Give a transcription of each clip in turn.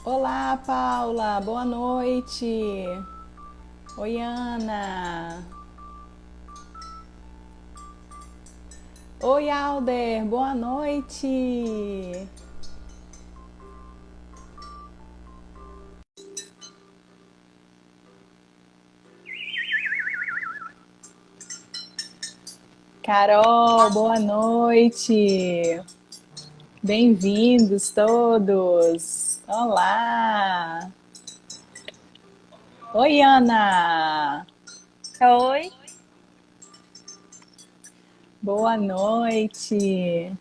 Olá, Paula, boa noite. Oi, Ana. Oi, Alder, boa noite. Carol, boa noite. Bem-vindos todos. Olá. Oi, Ana. Oi, Boa noite.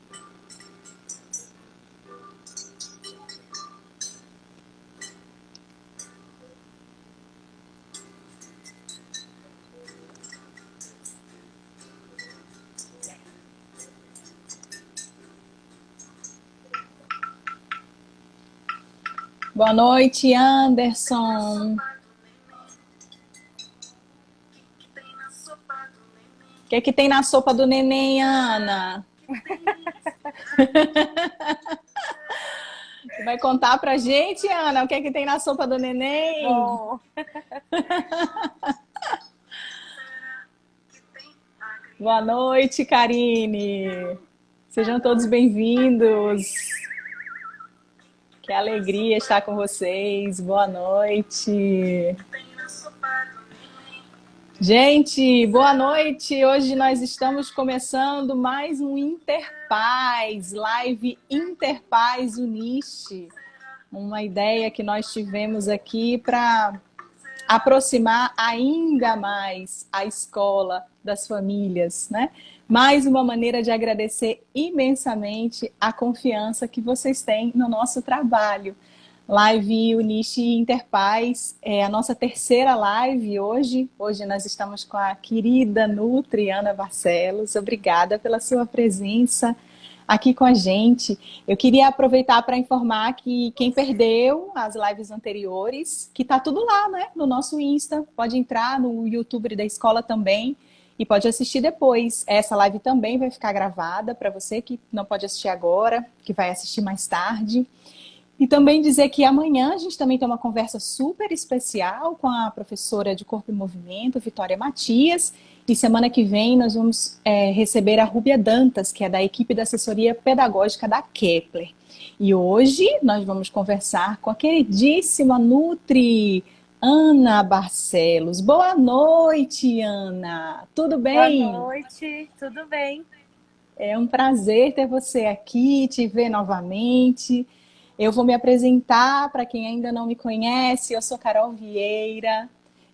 Boa noite, Anderson. O que é que tem na sopa do neném, Ana? Você vai contar pra gente, Ana, o que é que tem na sopa do neném? bom. Boa noite, Karine. Sejam todos bem-vindos. Que alegria estar com vocês. Boa noite. Gente, boa noite. Hoje nós estamos começando mais um Interpaz, live Interpaz Uniste. Uma ideia que nós tivemos aqui para aproximar ainda mais a escola das famílias, né? Mais uma maneira de agradecer imensamente a confiança que vocês têm no nosso trabalho. Live Uniche Interpaz é a nossa terceira live hoje. Hoje nós estamos com a querida Nutri Ana Barcelos. Obrigada pela sua presença aqui com a gente. Eu queria aproveitar para informar que quem perdeu as lives anteriores, que tá tudo lá, né, no nosso Insta, pode entrar no YouTube da escola também e pode assistir depois. Essa live também vai ficar gravada para você que não pode assistir agora, que vai assistir mais tarde. E também dizer que amanhã a gente também tem uma conversa super especial com a professora de Corpo e Movimento, Vitória Matias. E semana que vem nós vamos receber a Rúbia Dantas, que é da equipe da assessoria pedagógica da Kepler. E hoje nós vamos conversar com a queridíssima Nutri, Ana Barcelos. Boa noite, Ana. Tudo Boa bem? noite, tudo bem? É um prazer ter você aqui, te ver novamente. Eu vou me apresentar para quem ainda não me conhece. Eu sou Carol Vieira,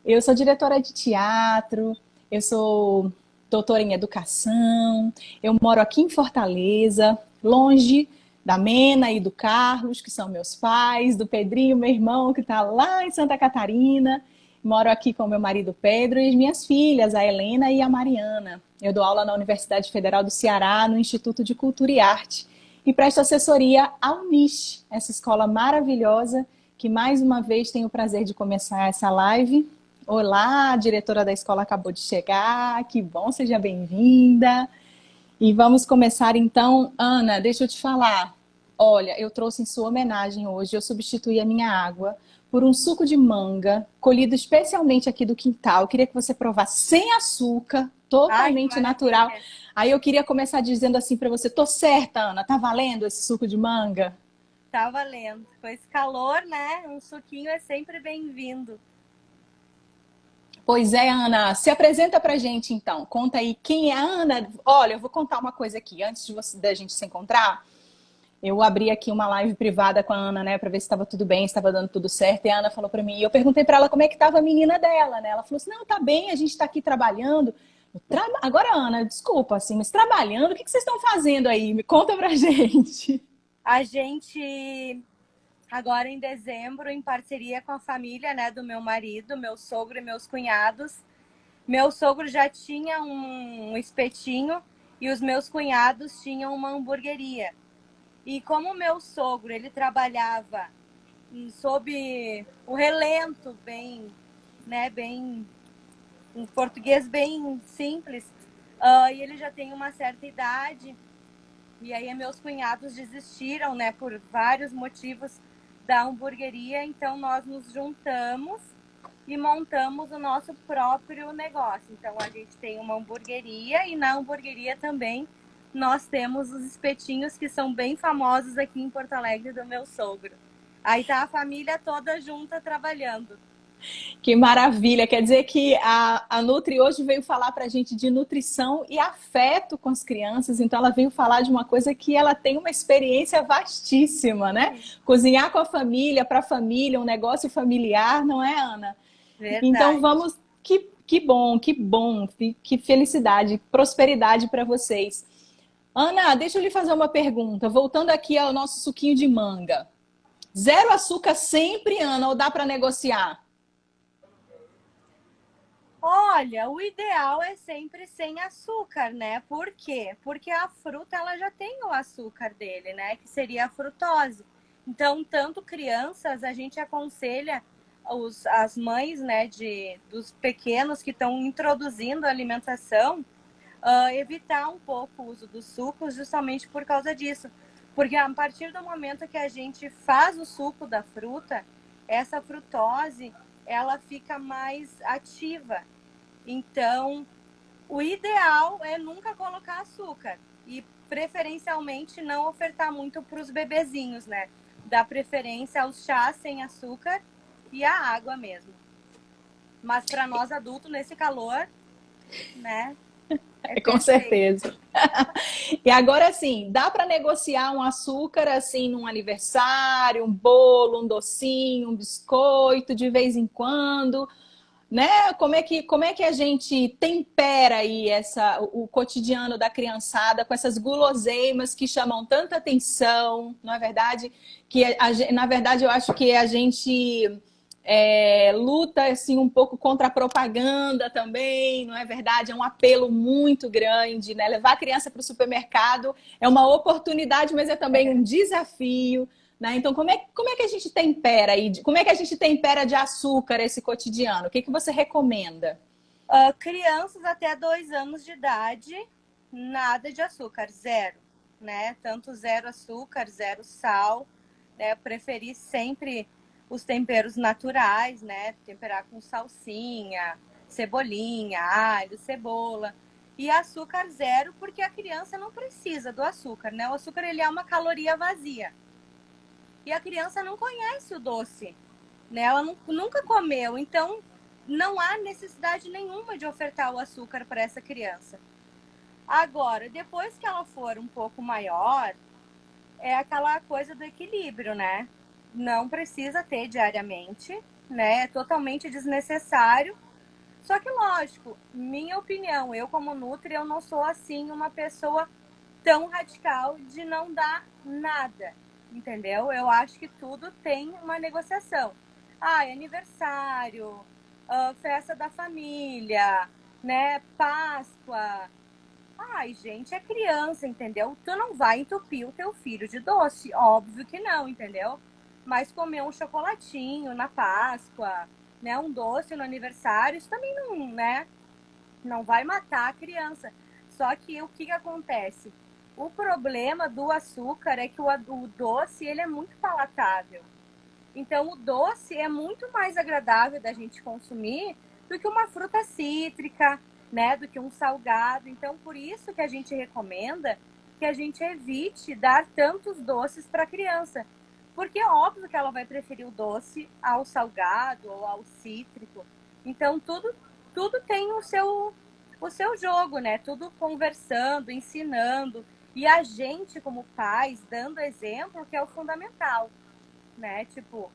eu sou diretora de teatro, eu sou doutora em educação, eu moro aqui em Fortaleza, longe da Mena e do Carlos, que são meus pais, do Pedrinho, meu irmão, que está lá em Santa Catarina. Moro aqui com meu marido Pedro e as minhas filhas, a Helena e a Mariana. Eu dou aula na Universidade Federal do Ceará, no Instituto de Cultura e Arte, e presto assessoria à Uniche, essa escola maravilhosa que mais uma vez tenho o prazer de começar essa live. Olá, a diretora da escola acabou de chegar, que bom, seja bem-vinda. E vamos começar então. Ana, deixa eu te falar. Olha, eu trouxe em sua homenagem hoje, eu substituí a minha água por um suco de manga, colhido especialmente aqui do quintal. Eu queria que você provasse sem açúcar, Ai, que totalmente natural. maravilha. Aí eu queria começar dizendo assim para você: tô certa, Ana, tá valendo esse suco de manga? Tá valendo. Com esse calor, né? Um suquinho é sempre bem-vindo. Pois é, Ana, se apresenta pra gente então. Conta aí quem é a Ana. Olha, eu vou contar uma coisa aqui antes de da gente se encontrar. Eu abri aqui uma live privada com a Ana, né, para ver se estava tudo bem, se estava dando tudo certo. E a Ana falou para mim, e eu perguntei para ela como é que estava a menina dela, né? Ela falou assim: "Não, tá bem, a gente está aqui trabalhando". Agora, Ana, desculpa assim, mas trabalhando, o que vocês estão fazendo aí? Me conta pra gente. A gente, agora em dezembro, em parceria com a família, né, do meu marido, meu sogro e meus cunhados. Meu sogro já tinha um espetinho e os meus cunhados tinham uma hamburgueria. E como o meu sogro, ele trabalhava sob o relento, bem, né, bem um português bem simples, e ele já tem uma certa idade, e aí meus cunhados desistiram, né, por vários motivos da hamburgueria, então nós nos juntamos e montamos o nosso próprio negócio. Então a gente tem uma hamburgueria e na hamburgueria também nós temos os espetinhos que são bem famosos aqui em Porto Alegre do meu sogro. Aí tá a família toda junta trabalhando. Que maravilha! Quer dizer que a Nutri hoje veio falar para a gente de nutrição e afeto com as crianças, então ela veio falar de uma coisa que ela tem uma experiência vastíssima, né? Cozinhar com a família, para a família, um negócio familiar, não é, Ana? Verdade. Então vamos. Que bom, que felicidade, prosperidade para vocês. Ana, deixa eu lhe fazer uma pergunta. Voltando aqui ao nosso suquinho de manga. Zero açúcar sempre, Ana, ou dá para negociar? Olha, o ideal é sempre sem açúcar, né? Por quê? Porque a fruta ela já tem o açúcar dele, né? Que seria a frutose. Então, tanto crianças, a gente aconselha as mães, né, dos pequenos que estão introduzindo a alimentação, evitar um pouco o uso dos sucos justamente por causa disso. Porque a partir do momento que a gente faz o suco da fruta, essa frutose ela fica mais ativa. Então, o ideal é nunca colocar açúcar e preferencialmente não ofertar muito para os bebezinhos, né? Dá preferência aos chás sem açúcar e a água mesmo. Mas para nós adultos nesse calor, né? Com certeza. E agora sim, dá para negociar um açúcar assim num aniversário, um bolo, um docinho, um biscoito de vez em quando, né? Como é que a gente tempera aí o cotidiano da criançada com essas guloseimas que chamam tanta atenção, não é verdade? Na verdade, eu acho que a gente luta assim um pouco contra a propaganda também, não é verdade? É um apelo muito grande, né? Levar a criança para o supermercado é uma oportunidade, mas é também um desafio, né? Então, como é que a gente tempera aí? Como é que a gente tempera de açúcar esse cotidiano? O que você recomenda? Crianças até 2 anos de idade, nada de açúcar, zero, né? Tanto zero açúcar, zero sal, né? Preferir sempre os temperos naturais, né? Temperar com salsinha, cebolinha, alho, cebola. E açúcar zero, porque a criança não precisa do açúcar, né? O açúcar ele é uma caloria vazia. E a criança não conhece o doce, né? Ela nunca comeu, então não há necessidade nenhuma de ofertar o açúcar para essa criança. Agora, depois que ela for um pouco maior, é aquela coisa do equilíbrio, né? Não precisa ter diariamente, né? É totalmente desnecessário. Só que, lógico, minha opinião, eu como Nutri, eu não sou assim uma pessoa tão radical de não dar nada, entendeu? Eu acho que tudo tem uma negociação. É aniversário, festa da família, né? Páscoa. Ai, gente, é criança, entendeu? Tu não vai entupir o teu filho de doce, óbvio que não, entendeu? Mas comer um chocolatinho na Páscoa, né? Um doce no aniversário, isso também não, né? Não vai matar a criança. Só que o que acontece? O problema do açúcar é que o doce ele é muito palatável. Então, o doce é muito mais agradável da gente consumir do que uma fruta cítrica, né? Do que um salgado. Então, por isso que a gente recomenda que a gente evite dar tantos doces para a criança. Porque é óbvio que ela vai preferir o doce ao salgado ou ao cítrico. Então, tudo tem o seu jogo, né? Tudo conversando, ensinando. E a gente, como pais, dando exemplo, que é o fundamental, né? Tipo,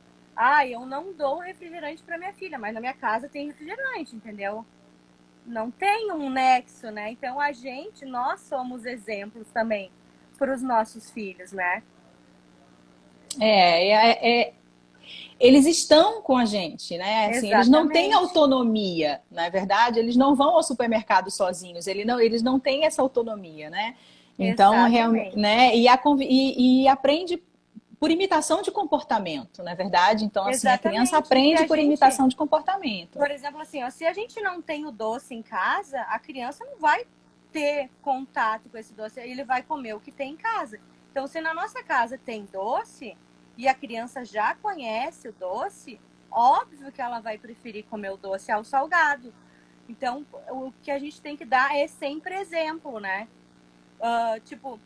eu não dou refrigerante para minha filha, mas na minha casa tem refrigerante, entendeu? Não tem um nexo, né? Então nós somos exemplos também para os nossos filhos, né? Eles estão com a gente, né? Assim, eles não têm Exatamente. autonomia, na verdade, eles não vão ao supermercado sozinhos, eles não têm essa autonomia, né? Então, Exatamente. né? E aprende por imitação de comportamento, na é verdade? Então, assim, a criança Exatamente. E aprende a por gente, imitação de comportamento. por exemplo, assim, se a gente não tem o doce em casa, a criança não vai ter contato com esse doce, ele vai comer o que tem em casa. Então, se na nossa casa tem doce, e a criança já conhece o doce, óbvio que ela vai preferir comer o doce ao salgado. Então, o que a gente tem que dar é sempre exemplo, né? Tipo,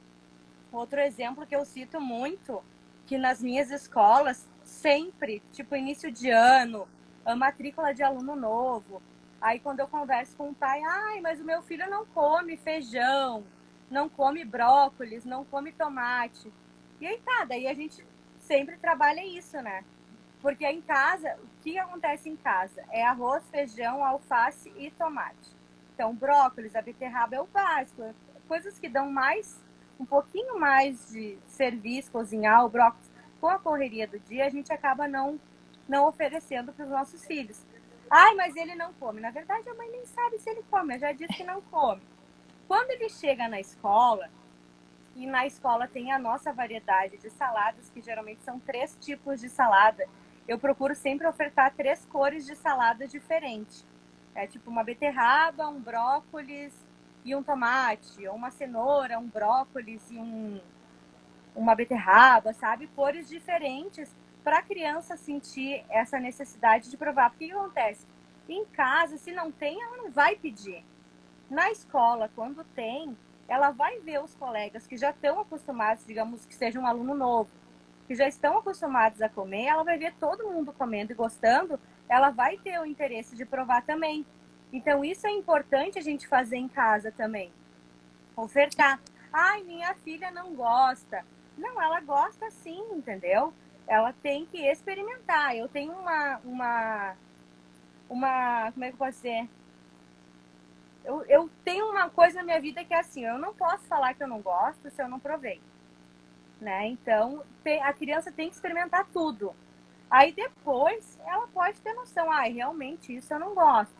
outro exemplo que eu cito muito, que nas minhas escolas, sempre, tipo, início de ano, a matrícula de aluno novo, aí quando eu converso com o pai, ai, mas o meu filho não come feijão, não come brócolis, não come tomate. E aí tá, daí a gente sempre trabalha isso, né? Porque em casa, o que acontece em casa? É arroz, feijão, alface e tomate. Então, brócolis, a beterraba é o básico. Coisas que dão mais, um pouquinho mais de serviço, cozinhar o brócolis. Com a correria do dia, a gente acaba não oferecendo para os nossos filhos. Ai, mas ele não come. Na verdade, a mãe nem sabe se ele come. Eu já disse que não come. Quando ele chega na escola, e na escola tem a nossa variedade de saladas, que geralmente são 3 tipos de salada. Eu procuro sempre ofertar 3 cores de salada diferentes. É tipo uma beterraba, um brócolis e um tomate, ou uma cenoura, um brócolis e uma beterraba, sabe? Cores diferentes para a criança sentir essa necessidade de provar. Porque o que acontece? Em casa, se não tem, ela não vai pedir. Na escola, quando tem, ela vai ver os colegas que já estão acostumados, digamos que seja um aluno novo, que já estão acostumados a comer, ela vai ver todo mundo comendo e gostando, ela vai ter o interesse de provar também. Então, isso é importante a gente fazer em casa também. Ofertar. Ai, minha filha não gosta. Não, ela gosta sim, entendeu? Ela tem que experimentar. Eu tenho como é que eu posso dizer? Eu tenho uma coisa na minha vida que é assim, eu não posso falar que eu não gosto se eu não provei, né? Então, a criança tem que experimentar tudo. Aí depois, ela pode ter noção, realmente isso eu não gosto.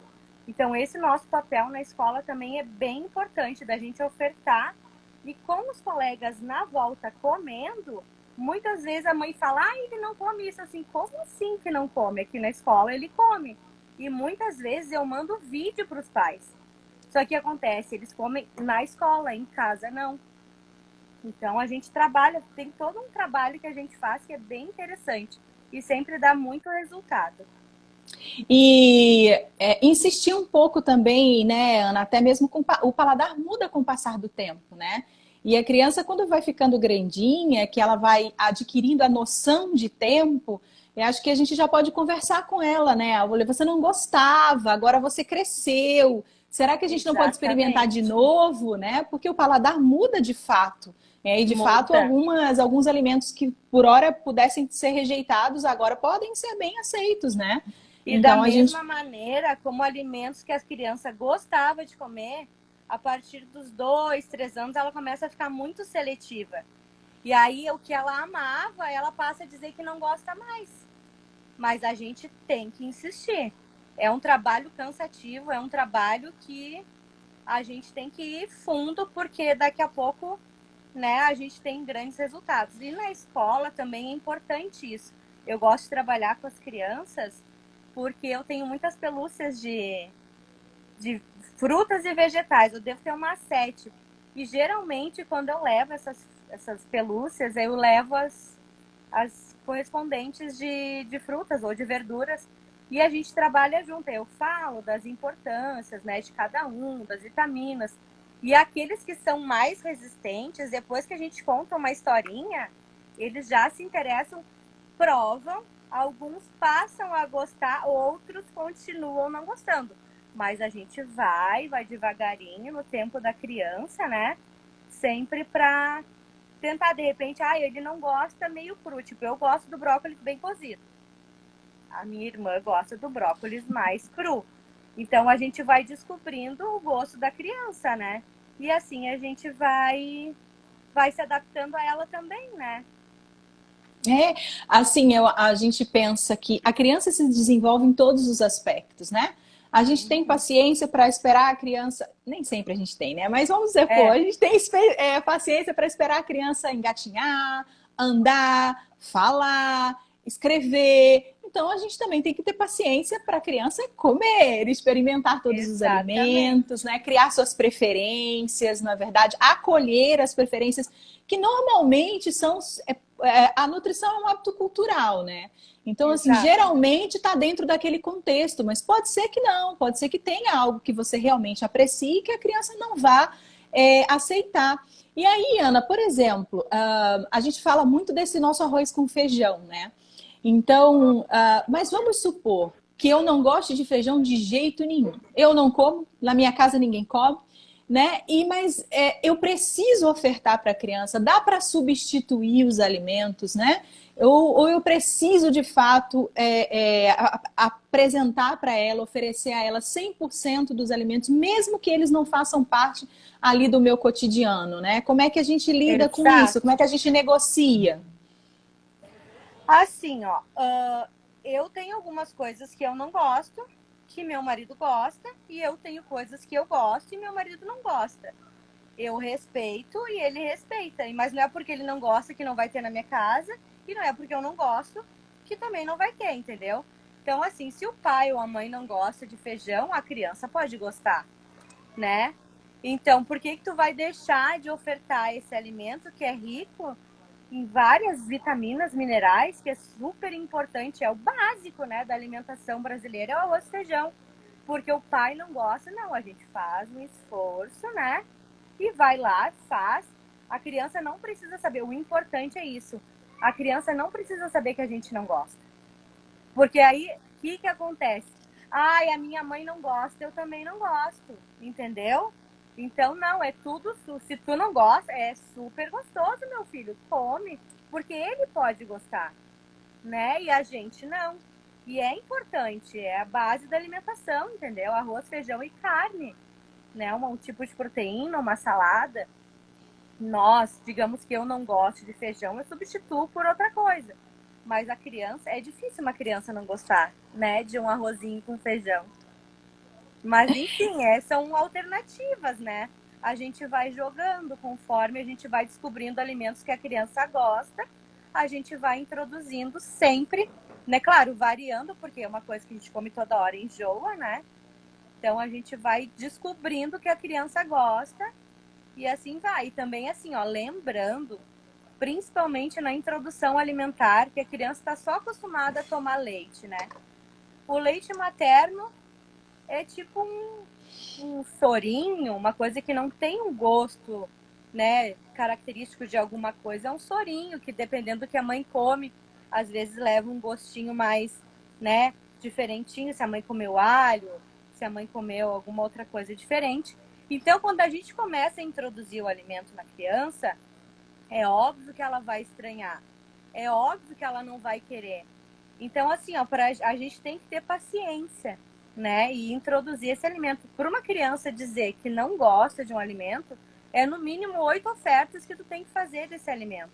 Então, esse nosso papel na escola também é bem importante, da gente ofertar. E com os colegas na volta comendo, muitas vezes a mãe fala, ele não come isso. Assim, como assim que não come? Aqui na escola ele come. E muitas vezes eu mando vídeo para os pais. Só que acontece, eles comem na escola, em casa não. Então a gente trabalha, tem todo um trabalho que a gente faz que é bem interessante e sempre dá muito resultado. E insistir um pouco também, né, Ana, até mesmo com o paladar muda com o passar do tempo, né? E a criança, quando vai ficando grandinha, que ela vai adquirindo a noção de tempo, eu acho que a gente já pode conversar com ela, né? Olha, você não gostava, agora você cresceu. Será que a gente não pode experimentar de Exatamente. novo, né? Porque o paladar muda de fato. E de fato, Muda. alguns alimentos que por hora pudessem ser rejeitados, agora podem ser bem aceitos, né? E da Então a gente mesma maneira, como alimentos que as crianças gostavam de comer, a partir dos 2, 3 anos, ela começa a ficar muito seletiva. E aí, o que ela amava, ela passa a dizer que não gosta mais. Mas a gente tem que insistir. É um trabalho cansativo, é um trabalho que a gente tem que ir fundo, porque daqui a pouco, né, a gente tem grandes resultados. E na escola também é importante isso. Eu gosto de trabalhar com as crianças porque eu tenho muitas pelúcias de frutas e vegetais. Eu devo ter umas 7. E geralmente, quando eu levo essas pelúcias, eu levo as correspondentes de frutas ou de verduras. E a gente trabalha junto. Eu falo das importâncias, né, de cada um, das vitaminas. E aqueles que são mais resistentes, depois que a gente conta uma historinha, eles já se interessam, provam, alguns passam a gostar, outros continuam não gostando. Mas a gente vai devagarinho no tempo da criança, né? Sempre para tentar, de repente, ele não gosta meio cru. Tipo, eu gosto do brócolis bem cozido. A minha irmã gosta do brócolis mais cru. Então, a gente vai descobrindo o gosto da criança, né? E assim a gente vai se adaptando a ela também, né? assim, a gente pensa que a criança se desenvolve em todos os aspectos, né? A gente tem paciência para esperar a criança, nem sempre a gente tem, né? Mas vamos dizer, a gente tem paciência para esperar a criança engatinhar, andar, falar, escrever. Então a gente também tem que ter paciência para a criança comer, experimentar todos os alimentos, né? Criar suas preferências, na verdade, acolher as preferências que normalmente são a nutrição é um hábito cultural, né? Então, assim, Exato. geralmente está dentro daquele contexto, mas pode ser que não, pode ser que tenha algo que você realmente aprecie e que a criança não vá aceitar. E aí, Ana, por exemplo, a gente fala muito desse nosso arroz com feijão, né? Então, mas vamos supor que eu não gosto de feijão de jeito nenhum. Eu não como, na minha casa ninguém come, né? Mas eu preciso ofertar para a criança, dá para substituir os alimentos, né? Ou eu preciso, de fato, apresentar para ela, oferecer a ela 100% dos alimentos, mesmo que eles não façam parte ali do meu cotidiano, né? Como é que a gente lida com isso? Como Exato. é que a gente negocia? Assim, ó, eu tenho algumas coisas que eu não gosto, que meu marido gosta, e eu tenho coisas que eu gosto e meu marido não gosta. Eu respeito e ele respeita, mas não é porque ele não gosta que não vai ter na minha casa, e não é porque eu não gosto que também não vai ter, entendeu? Então, assim, se o pai ou a mãe não gosta de feijão, a criança pode gostar, né? Então, por que tu vai deixar de ofertar esse alimento que é rico em várias vitaminas, minerais, que é super importante, é o básico, né, da alimentação brasileira, é o arroz e feijão. Porque o pai não gosta, não, a gente faz um esforço, né? E vai lá, faz. A criança não precisa saber, o importante é isso. A criança não precisa saber que a gente não gosta. Porque aí, o que acontece? Ai, a minha mãe não gosta, eu também não gosto, entendeu? Então, não, é tudo. Se tu não gosta, é super gostoso, meu filho. Come, porque ele pode gostar, né? E a gente não. E é importante, é a base da alimentação, entendeu? Arroz, feijão e carne, né? Um tipo de proteína, uma salada. Nós, digamos que eu não gosto de feijão, eu substituo por outra coisa. Mas a criança, é difícil uma criança não gostar, né? De um arrozinho com feijão. Mas, enfim, são alternativas, né? A gente vai jogando conforme a gente vai descobrindo alimentos que a criança gosta, a gente vai introduzindo sempre, né? Claro, variando, porque é uma coisa que a gente come toda hora e enjoa, né? Então a gente vai descobrindo que a criança gosta e assim vai. E também assim, ó, lembrando, principalmente na introdução alimentar, que a criança está só acostumada a tomar leite, né? O leite materno é tipo um sorinho, uma coisa que não tem um gosto, né, característico de alguma coisa. É um sorinho que, dependendo do que a mãe come, às vezes leva um gostinho mais, né, diferentinho. Se a mãe comeu alho, se a mãe comeu alguma outra coisa diferente. Então, quando a gente começa a introduzir o alimento na criança, é óbvio que ela vai estranhar. É óbvio que ela não vai querer. Então, assim, ó, a gente tem que ter paciência, né? E introduzir esse alimento. Por uma criança dizer que não gosta de um alimento, é no mínimo 8 ofertas que tu tem que fazer desse alimento,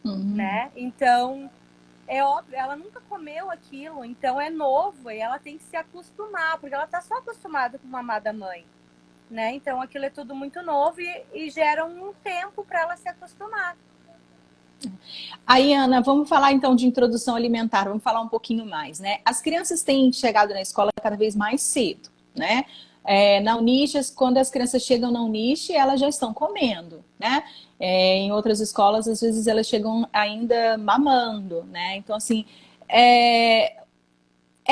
né? Então, é óbvio, ela nunca comeu aquilo, então é novo e ela tem que se acostumar, porque ela tá só acostumada com mamar da mãe, né? Então, aquilo é tudo muito novo e gera um tempo para ela se acostumar. Aí, Ana, vamos falar então de introdução alimentar, vamos falar um pouquinho mais, né? As crianças têm chegado na escola cada vez mais cedo, né? Na Uniche, quando as crianças chegam na Uniche, elas já estão comendo, né? Em outras escolas, às vezes, elas chegam ainda mamando, né? Então, assim, é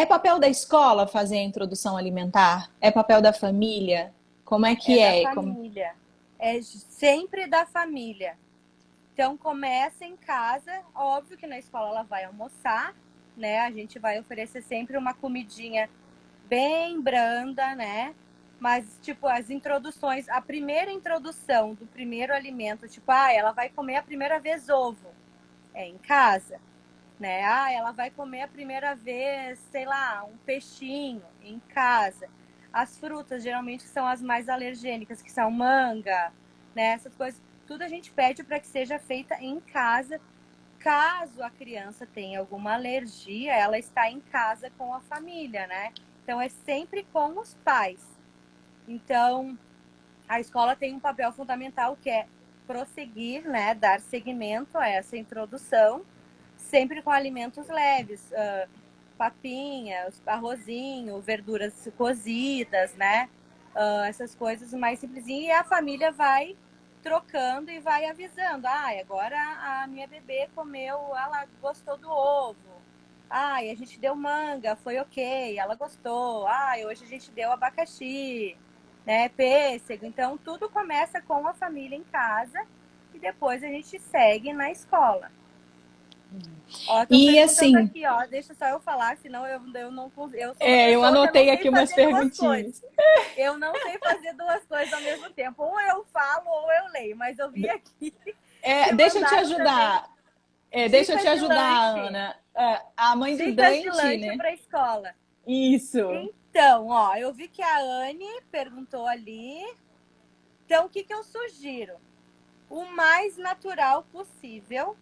papel da escola fazer a introdução alimentar? É papel da família? Como é É que da é? família. É sempre da família. Então, começa em casa. Óbvio que na escola ela vai almoçar, né? A gente vai oferecer sempre uma comidinha bem branda, né? Mas, tipo, as introduções, a primeira introdução do primeiro alimento, tipo, ela vai comer a primeira vez ovo, é em casa, né? Ela vai comer a primeira vez, sei lá, um peixinho, em casa. As frutas geralmente são as mais alergênicas, que são manga, né? Essas coisas. Tudo a gente pede para que seja feita em casa. Caso a criança tenha alguma alergia, ela está em casa com a família, né? Então é sempre com os pais. Então a escola tem um papel fundamental que é prosseguir, né? Dar seguimento a essa introdução, sempre com alimentos leves, papinhas, arrozinho, verduras cozidas, né? Essas coisas mais simplesinhas. E a família vai trocando e vai avisando. Agora a minha bebê comeu, ela gostou do ovo. A gente deu manga, foi ok, ela gostou. Hoje a gente deu abacaxi, né, pêssego. Então, tudo começa com a família em casa e depois a gente segue na escola. Estão E perguntando assim, aqui, deixa só eu falar, senão eu não consigo. Eu sou uma pessoa eu que eu não anotei sei aqui umas fazer duas perguntinhas. coisas. Eu não sei fazer duas coisas ao mesmo tempo. Ou eu falo ou eu leio, mas eu vi aqui que Deixa eu te mandaram também ajudar. Deixa eu te dicas de ajudar, lanche. Ana. A mãe do Dicas de Dante, lanche né? para a escola. Isso. Então, eu vi que a Anne perguntou ali. Então, o que eu sugiro? O mais natural possível.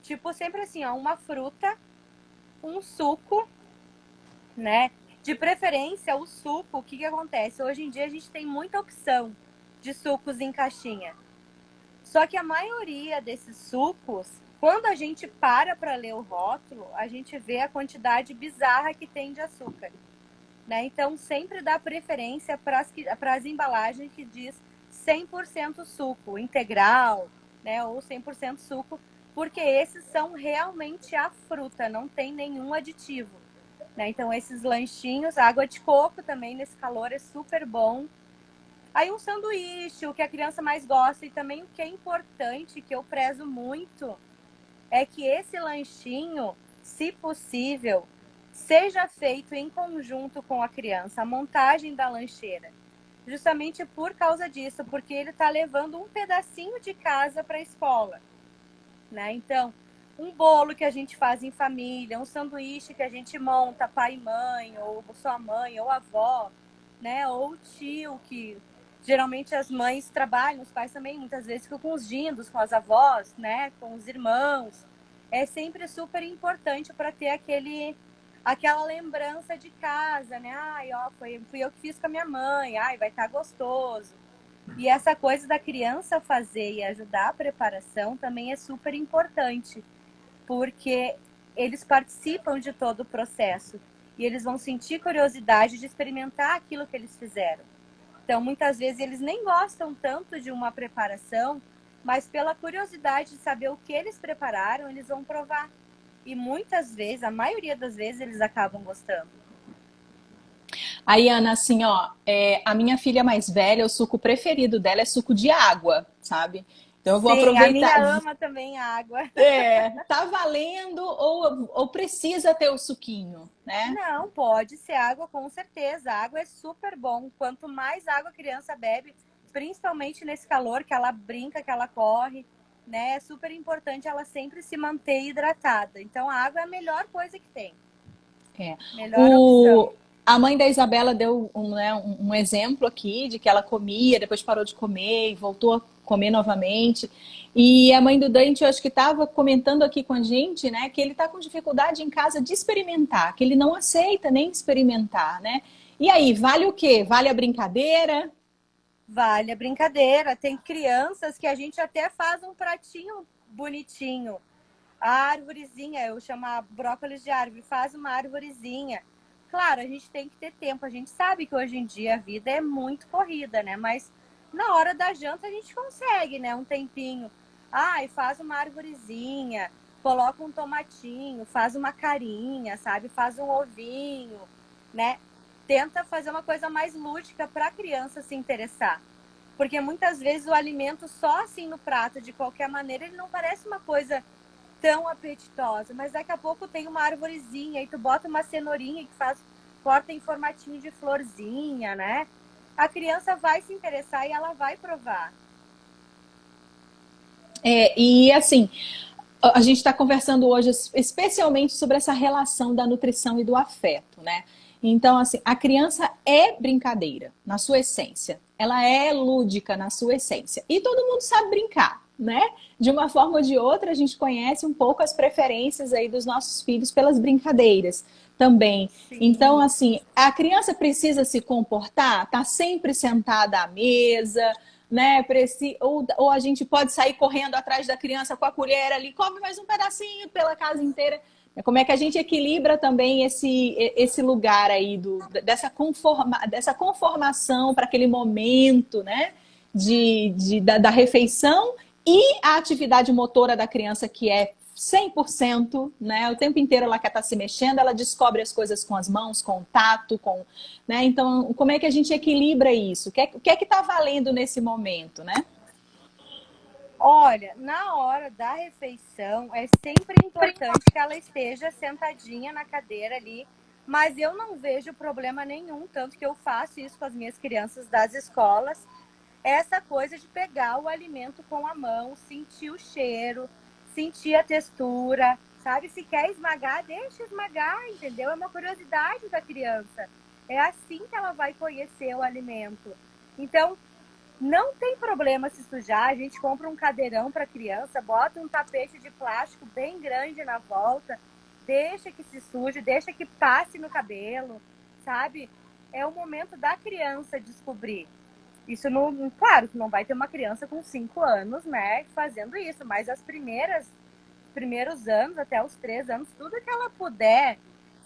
Tipo, sempre assim, uma fruta, um suco, né? De preferência, o suco, o que acontece? Hoje em dia a gente tem muita opção de sucos em caixinha. Só que a maioria desses sucos, quando a gente para ler o rótulo, a gente vê a quantidade bizarra que tem de açúcar. Né? Então, sempre dá preferência para as embalagens que diz 100% suco integral, né? Ou 100% suco, porque esses são realmente a fruta, não tem nenhum aditivo. Né? Então, esses lanchinhos, água de coco também nesse calor é super bom. Aí um sanduíche, o que a criança mais gosta, e também o que é importante, que eu prezo muito, é que esse lanchinho, se possível, seja feito em conjunto com a criança, a montagem da lancheira. Justamente por causa disso, porque ele está levando um pedacinho de casa para a escola. Né? Então, um bolo que a gente faz em família, um sanduíche que a gente monta, pai e mãe, ou sua mãe, ou avó, né? Ou o tio, que geralmente as mães trabalham, os pais também muitas vezes ficam com os dindos, com as avós, né? Com os irmãos. É sempre super importante para ter aquela lembrança de casa, né? Fui eu que fiz com a minha mãe, vai estar gostoso. E essa coisa da criança fazer e ajudar a preparação também é super importante, porque eles participam de todo o processo e eles vão sentir curiosidade de experimentar aquilo que eles fizeram. Então, muitas vezes, eles nem gostam tanto de uma preparação, mas pela curiosidade de saber o que eles prepararam, eles vão provar. E muitas vezes, a maioria das vezes, eles acabam gostando. Aí, Ana, assim, a minha filha mais velha, o suco preferido dela é suco de água, sabe? Então eu vou Sim, a aproveitar. minha ama também a água. Tá valendo ou precisa ter o suquinho, né? Não, pode ser água, com certeza. A água é super bom. Quanto mais água a criança bebe, principalmente nesse calor, que ela brinca, que ela corre, né? É super importante ela sempre se manter hidratada. Então, a água é a melhor coisa que tem. É. Melhor opção. A mãe da Isabela deu um exemplo aqui de que ela comia, depois parou de comer e voltou a comer novamente. E a mãe do Dante, eu acho que estava comentando aqui com a gente, né, que ele está com dificuldade em casa de experimentar, que ele não aceita nem experimentar, né? E aí, vale o quê? Vale a brincadeira? Vale a brincadeira. Tem crianças que a gente até faz um pratinho bonitinho. A árvorezinha, eu chamo a brócolis de árvore, faz uma árvorezinha. Claro, a gente tem que ter tempo. A gente sabe que hoje em dia a vida é muito corrida, né? Mas na hora da janta a gente consegue, né? Um tempinho. E faz uma árvorezinha, coloca um tomatinho, faz uma carinha, sabe? Faz um ovinho, né? Tenta fazer uma coisa mais lúdica para a criança se interessar. Porque muitas vezes o alimento só assim no prato, de qualquer maneira, ele não parece uma coisa tão apetitosa, mas daqui a pouco tem uma arvorezinha e tu bota uma cenourinha que corta em formatinho de florzinha, né? A criança vai se interessar e ela vai provar. E assim, a gente está conversando hoje especialmente sobre essa relação da nutrição e do afeto, né? Então, assim, a criança é brincadeira na sua essência. Ela é lúdica na sua essência. E todo mundo sabe brincar, né? De uma forma ou de outra, a gente conhece um pouco as preferências aí dos nossos filhos pelas brincadeiras também. Então, Sim. assim, a criança precisa se comportar, tá sempre sentada à mesa, né? Ou a gente pode sair correndo atrás da criança com a colher ali, come mais um pedacinho pela casa inteira. Como é que a gente equilibra também esse lugar aí dessa conformação para aquele momento, né? da refeição e a atividade motora da criança, que é 100%, né? O tempo inteiro ela quer estar se mexendo, ela descobre as coisas com as mãos, com o tato, né? Então, como é que a gente equilibra isso? O que é que está valendo nesse momento, né? Olha, na hora da refeição é sempre importante que ela esteja sentadinha na cadeira ali, mas eu não vejo problema nenhum, tanto que eu faço isso com as minhas crianças das escolas, essa coisa de pegar o alimento com a mão, sentir o cheiro, sentir a textura, sabe? Se quer esmagar, deixa esmagar, entendeu? É uma curiosidade da criança. É assim que ela vai conhecer o alimento. Então, não tem problema se sujar, a gente compra um cadeirão para criança, bota um tapete de plástico bem grande na volta, deixa que se suje, deixa que passe no cabelo, sabe? É o momento da criança descobrir. Isso não, claro, que não vai ter uma criança com 5 anos, né, fazendo isso, mas primeiros anos, até os 3 anos, tudo que ela puder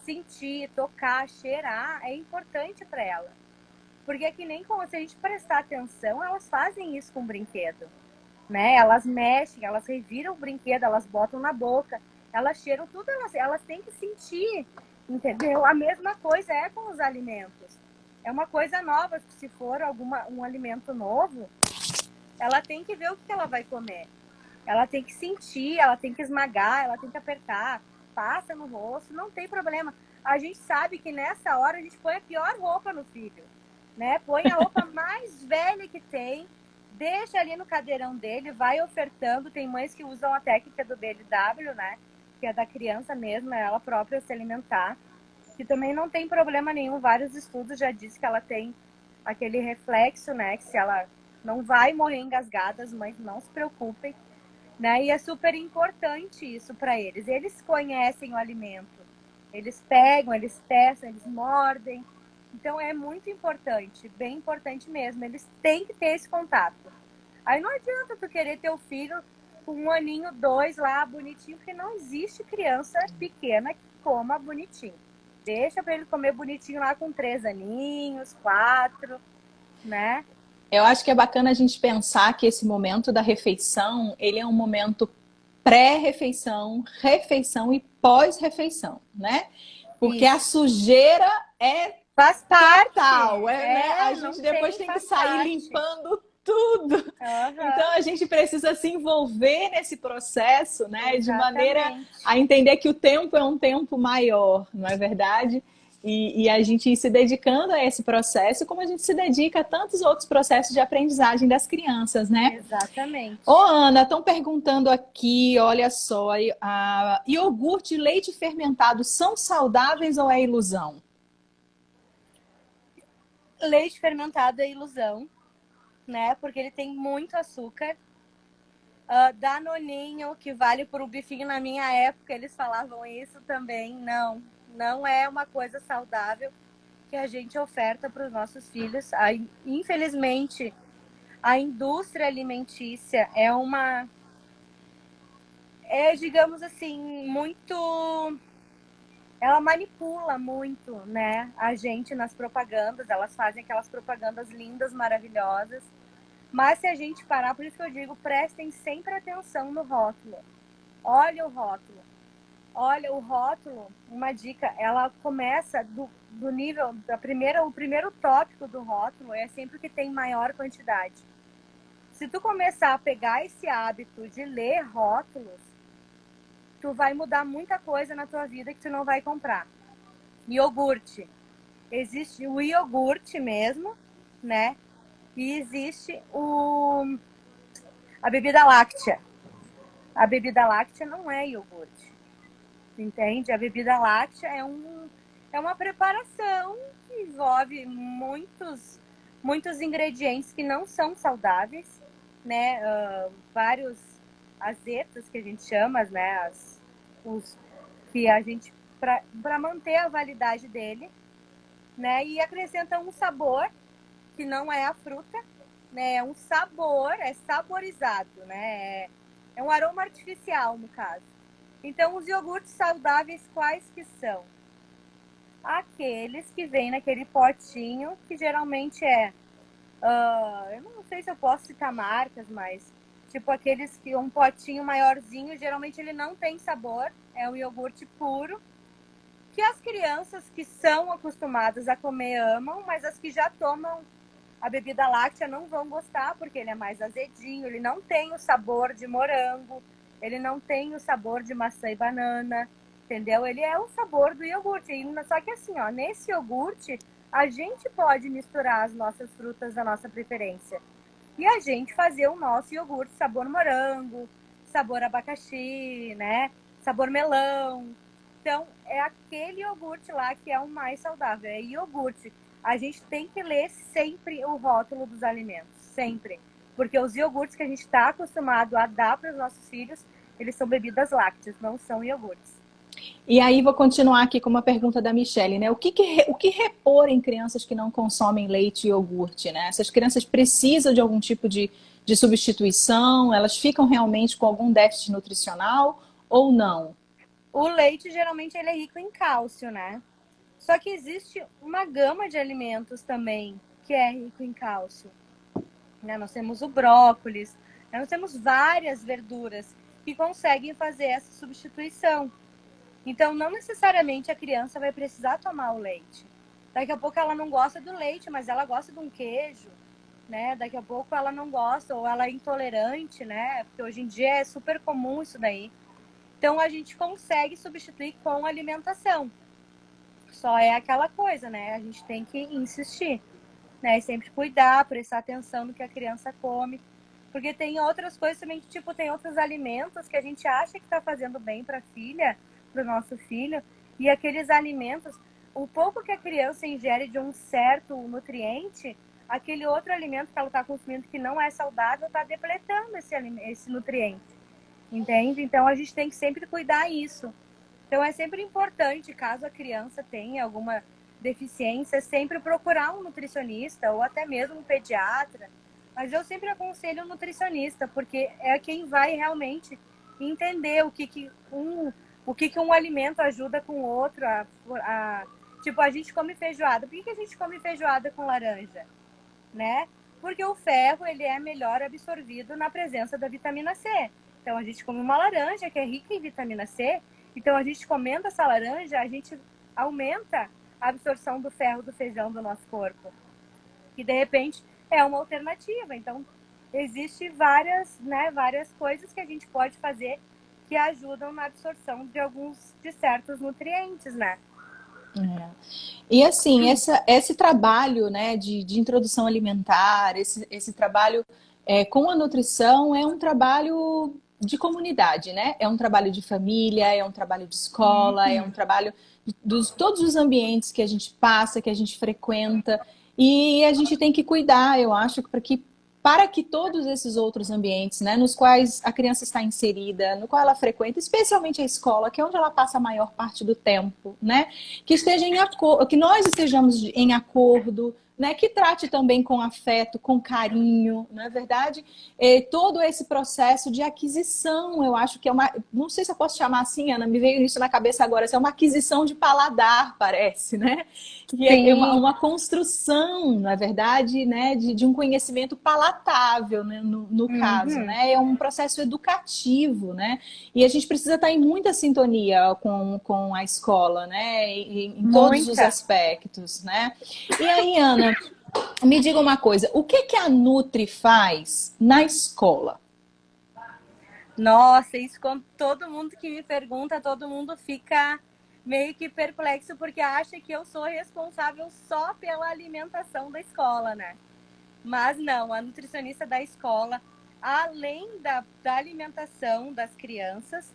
sentir, tocar, cheirar, é importante para ela. Porque é que nem como se a gente prestar atenção, elas fazem isso com o brinquedo, né? Elas mexem, elas reviram o brinquedo, elas botam na boca, elas cheiram tudo, elas têm que sentir, entendeu? A mesma coisa é com os alimentos. É uma coisa nova, se for um alimento novo, ela tem que ver o que ela vai comer. Ela tem que sentir, ela tem que esmagar, ela tem que apertar, passa no rosto, não tem problema. A gente sabe que nessa hora a gente põe a pior roupa no filho, né? Põe a roupa mais velha que tem, deixa ali no cadeirão dele, vai ofertando. Tem mães que usam a técnica do BLW, né? Que é da criança mesmo, é ela própria se alimentar, que também não tem problema nenhum. Vários estudos já dizem que ela tem aquele reflexo, né? Que se ela não vai morrer engasgada, as mães não se preocupem, né? E é super importante isso para eles. Eles conhecem o alimento, eles pegam, eles testam, eles mordem. Então é muito importante, bem importante mesmo. Eles têm que ter esse contato. Aí não adianta tu querer ter o filho com 1 aninho, 2 lá, bonitinho, porque não existe criança pequena que coma bonitinho. Deixa para ele comer bonitinho lá com 3 aninhos, 4, né? Eu acho que é bacana a gente pensar que esse momento da refeição, ele é um momento pré-refeição, refeição e pós-refeição, né? Porque Isso. a sujeira é Faz parte. total, né? A Não gente depois tem que faz sair parte. limpando tudo. Então a gente precisa se envolver nesse processo, né? De maneira a entender que o tempo é um tempo maior, não é verdade? E a gente ir se dedicando a esse processo, como a gente se dedica a tantos outros processos de aprendizagem das crianças, né? Exatamente. Ô, Ana, estão perguntando aqui, olha só, iogurte e leite fermentado são saudáveis ou é ilusão? Leite fermentado é ilusão, né? Porque ele tem muito açúcar. Danoninho, que vale por um bifinho na minha época, eles falavam isso também. Não é uma coisa saudável que a gente oferta para os nossos filhos. Infelizmente, a indústria alimentícia digamos assim, muito... Ela manipula muito, né, a gente nas propagandas. Elas fazem aquelas propagandas lindas, maravilhosas. Mas se a gente parar, por isso que eu digo, prestem sempre atenção no rótulo. Olha o rótulo. Olha, o rótulo, uma dica, ela começa do nível, o primeiro tópico do rótulo é sempre o que tem maior quantidade. Se tu começar a pegar esse hábito de ler rótulos, tu vai mudar muita coisa na tua vida que tu não vai comprar. Iogurte. Existe o iogurte mesmo, né? E existe a bebida láctea. A bebida láctea não é iogurte, entende? A bebida láctea é uma preparação que envolve muitos ingredientes que não são saudáveis, né? Vários azetos que a gente chama, né? Que a gente, para manter a validade dele, né? E acrescenta um sabor que não é a fruta, né? É um sabor, é saborizado, né? É um aroma artificial, no caso. Então, os iogurtes saudáveis, quais que são? Aqueles que vêm naquele potinho, que geralmente é Eu não sei se eu posso citar marcas, mas tipo aqueles que um potinho maiorzinho, geralmente ele não tem sabor, é um iogurte puro, que as crianças que são acostumadas a comer amam, mas as que já tomam a bebida láctea não vão gostar, porque ele é mais azedinho, ele não tem o sabor de morango, ele não tem o sabor de maçã e banana, entendeu? Ele é o sabor do iogurte. Só que assim, ó, nesse iogurte, a gente pode misturar as nossas frutas da nossa preferência. E a gente fazer o nosso iogurte sabor morango, sabor abacaxi, né? Sabor melão. Então, é aquele iogurte lá que é o mais saudável, é iogurte. A gente tem que ler sempre o rótulo dos alimentos, sempre. Porque os iogurtes que a gente está acostumado a dar para os nossos filhos, eles são bebidas lácteas, não são iogurtes. E aí vou continuar aqui com uma pergunta da Michelle, né? O que repor em crianças que não consomem leite e iogurte, né? Essas crianças precisam de algum tipo de substituição? Elas ficam realmente com algum déficit nutricional ou não? O leite, geralmente, ele é rico em cálcio, né? Só que existe uma gama de alimentos também que é rico em cálcio. Né? Nós temos o brócolis, né? Nós temos várias verduras que conseguem fazer essa substituição. Então, não necessariamente a criança vai precisar tomar o leite. Daqui a pouco ela não gosta do leite, mas ela gosta de um queijo, né? Daqui a pouco ela não gosta ou ela é intolerante, né? Porque hoje em dia é super comum isso daí. Então, a gente consegue substituir com alimentação. Só é aquela coisa, né? A gente tem que insistir, né? E sempre cuidar, prestar atenção no que a criança come. Porque tem outras coisas também, que, tipo, tem outros alimentos que a gente acha que está fazendo bem para a filha, para o nosso filho, e aqueles alimentos, o pouco que a criança ingere de um certo nutriente, aquele outro alimento que ela está consumindo que não é saudável está depletando esse nutriente, entende? Então a gente tem que sempre cuidar isso. Então é sempre importante, caso a criança tenha alguma deficiência, sempre procurar um nutricionista ou até mesmo um pediatra. Mas eu sempre aconselho um nutricionista, porque é quem vai realmente entender o que um alimento ajuda com o outro. Tipo, a gente come feijoada. Por que a gente come feijoada com laranja? Né? Porque o ferro ele é melhor absorvido na presença da vitamina C. Então a gente come uma laranja que é rica em vitamina C. Então a gente comendo essa laranja, a gente aumenta a absorção do ferro do feijão do nosso corpo. E de repente é uma alternativa. Então existe várias coisas que a gente pode fazer que ajudam na absorção de certos nutrientes, né? É. E assim, esse trabalho, né, de introdução alimentar, esse trabalho com a nutrição é um trabalho de comunidade, né? É um trabalho de família, é um trabalho de escola, é um trabalho dos todos os ambientes que a gente passa, que a gente frequenta. E a gente tem que cuidar, eu acho, para que todos esses outros ambientes, né, nos quais a criança está inserida, no qual ela frequenta, especialmente a escola, que é onde ela passa a maior parte do tempo, né, que esteja que nós estejamos em acordo, né, que trate também com afeto, com carinho, não é verdade? Todo esse processo de aquisição, eu acho que é uma, não sei se eu posso chamar assim, Ana, me veio isso na cabeça agora, é uma aquisição de paladar, parece, né? Que é Sim. uma construção, na verdade, né, de um conhecimento palatável, né, no caso, Uhum. né? É um processo educativo, né? E a gente precisa estar em muita sintonia com a escola, né? Em todos os Muita. aspectos, né? E aí, Ana, me diga uma coisa, o que que a Nutri faz na escola? Nossa, isso quando todo mundo que me pergunta, todo mundo fica meio que perplexo porque acha que eu sou responsável só pela alimentação da escola, né? Mas não, a nutricionista da escola, além da alimentação das crianças,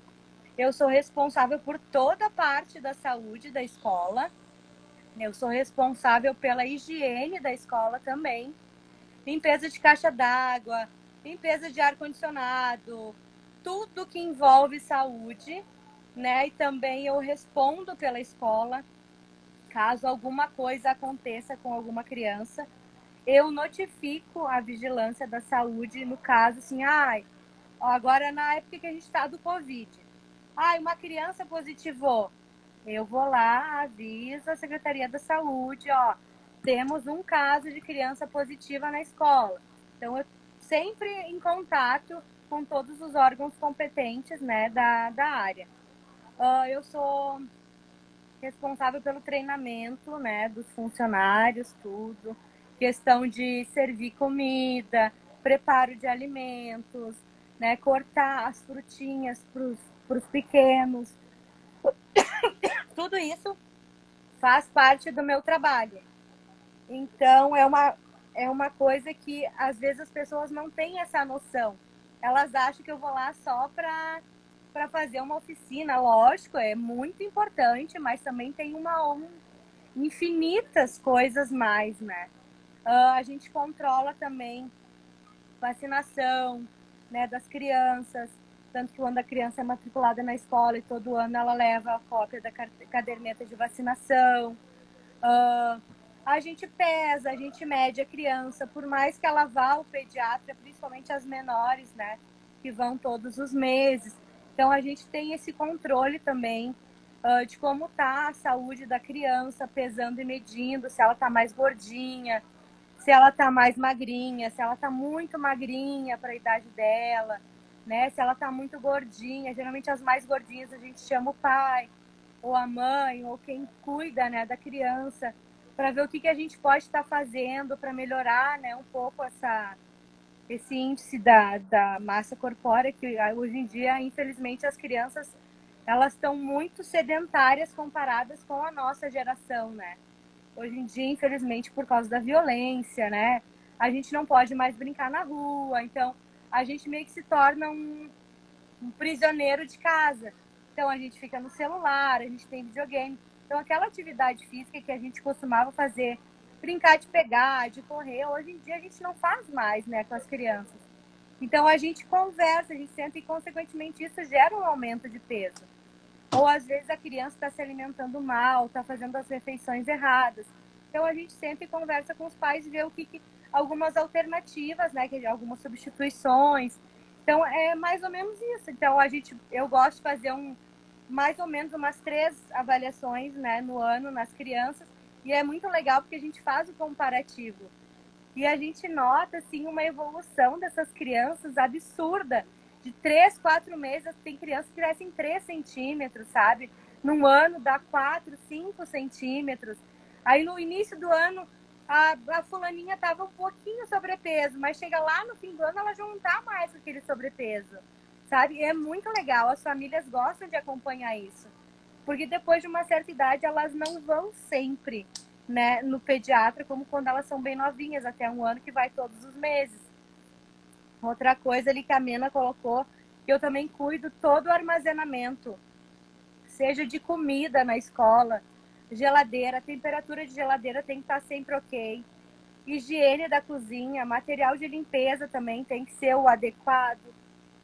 eu sou responsável por toda a parte da saúde da escola. Eu sou responsável pela higiene da escola também. Limpeza de caixa d'água, limpeza de ar-condicionado, tudo que envolve saúde, né? E também eu respondo pela escola, caso alguma coisa aconteça com alguma criança, eu notifico a vigilância da saúde no caso assim, agora na época que a gente está do Covid, uma criança positivou, eu vou lá, aviso a Secretaria da Saúde, temos um caso de criança positiva na escola. Então, eu sempre em contato com todos os órgãos competentes, né, da área. Eu sou responsável pelo treinamento, né, dos funcionários, tudo. Questão de servir comida, preparo de alimentos, né, cortar as frutinhas para os pequenos. Tudo isso faz parte do meu trabalho. Então, é uma coisa que, às vezes, as pessoas não têm essa noção. Elas acham que eu vou lá só para fazer uma oficina. Lógico, é muito importante, mas também tem infinitas coisas mais, né? A gente controla também vacinação, né, das crianças. Tanto que quando a criança é matriculada na escola e todo ano ela leva a cópia da caderneta de vacinação. A gente pesa, a gente mede a criança, por mais que ela vá ao pediatra, principalmente as menores, né, que vão todos os meses. Então, a gente tem esse controle também de como está a saúde da criança, pesando e medindo, se ela está mais gordinha, se ela está mais magrinha, se ela está muito magrinha para a idade dela, né, se ela está muito gordinha. Geralmente, as mais gordinhas a gente chama o pai, ou a mãe, ou quem cuida, né, da criança, para ver o que a gente pode estar fazendo para melhorar, né, um pouco esse índice da massa corpórea, que hoje em dia, infelizmente, as crianças elas estão muito sedentárias comparadas com a nossa geração, né? Hoje em dia, infelizmente, por causa da violência, né, a gente não pode mais brincar na rua, então a gente meio que se torna um prisioneiro de casa. Então a gente fica no celular, a gente tem videogame. Então aquela atividade física que a gente costumava fazer, brincar de pegar, de correr, hoje em dia a gente não faz mais, né, com as crianças. Então a gente conversa, a gente senta e consequentemente isso gera um aumento de peso. Ou às vezes a criança está se alimentando mal, está fazendo as refeições erradas. Então a gente senta e conversa com os pais e vê algumas alternativas, né, algumas substituições. Então é mais ou menos isso. Então eu gosto de fazer mais ou menos umas 3 avaliações, né, no ano nas crianças, e é muito legal porque a gente faz o comparativo. E a gente nota assim uma evolução dessas crianças absurda. De 3, 4 meses, tem crianças que crescem 3 centímetros, sabe? Num ano dá 4, 5 centímetros. Aí no início do ano a fulaninha estava um pouquinho sobrepeso, mas chega lá no fim do ano ela já não está mais com aquele sobrepeso, sabe? E é muito legal, as famílias gostam de acompanhar isso, porque depois de uma certa idade elas não vão sempre, né, no pediatra como quando elas são bem novinhas, até 1 ano, que vai todos os meses. Outra coisa ali que a Mena colocou, que eu também cuido todo o armazenamento, seja de comida na escola, geladeira, a temperatura de geladeira tem que estar sempre ok, higiene da cozinha, material de limpeza também tem que ser o adequado.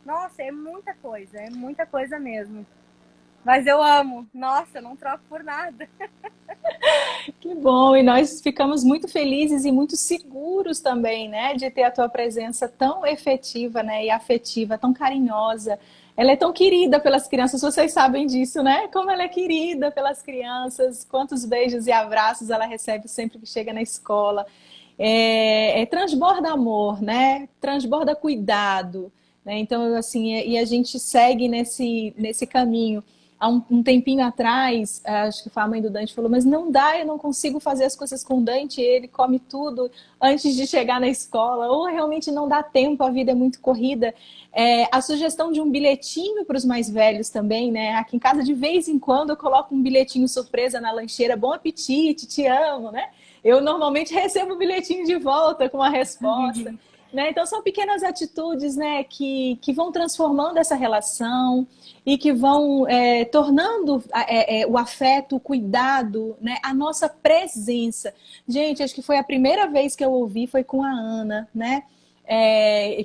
Nossa, é muita coisa mesmo. Mas eu amo. Nossa, eu não troco por nada. Que bom, e nós ficamos muito felizes e muito seguros também, né, de ter a tua presença tão efetiva, né, e afetiva, tão carinhosa. Ela é tão querida pelas crianças, vocês sabem disso, né? Como ela é querida pelas crianças, quantos beijos e abraços ela recebe sempre que chega na escola. Transborda amor, né? Transborda cuidado, né? Então, assim, e a gente segue nesse caminho. Há um tempinho atrás, acho que foi a mãe do Dante falou, mas não dá, eu não consigo fazer as coisas com o Dante, ele come tudo antes de chegar na escola, ou realmente não dá tempo, a vida é muito corrida. A sugestão de um bilhetinho para os mais velhos também, né? Aqui em casa, de vez em quando, eu coloco um bilhetinho surpresa na lancheira, bom apetite, te amo, né? Eu normalmente recebo o bilhetinho de volta com a resposta. Né? Então são pequenas atitudes, né, que vão transformando essa relação e que vão tornando o afeto, o cuidado, né, a nossa presença. Gente, acho que foi a primeira vez que eu ouvi, foi com a Ana, né?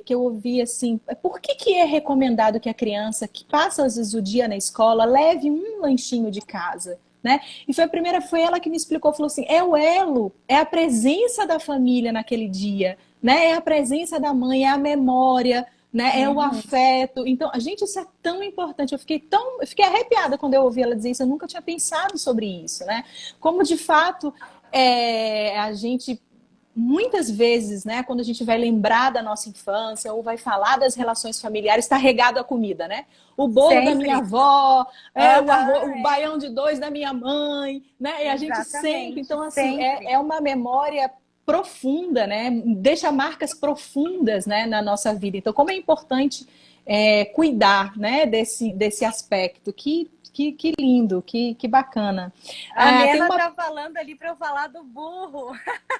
Que eu ouvi assim, por que é recomendado que a criança que passa às vezes o dia na escola leve um lanchinho de casa? Né? E foi ela que me explicou, falou assim, é o elo, é a presença da família naquele dia, né? É a presença da mãe, é a memória, né? É o afeto. Então, gente, isso é tão importante. Eu fiquei arrepiada quando eu ouvi ela dizer isso. Eu nunca tinha pensado sobre isso, né? Como de fato a gente muitas vezes, né, quando a gente vai lembrar da nossa infância ou vai falar das relações familiares, está regado a comida, né? O bolo da minha Sempre. avó, Aham, o baião de dois da minha mãe, né? E a gente sempre, exatamente, então assim, sempre. é uma memória profunda, né? Deixa marcas profundas, né, na nossa vida. Então, como é importante cuidar, né, desse aspecto. Que lindo, que bacana. A Tem Nena uma. tá falando ali para eu falar do burro.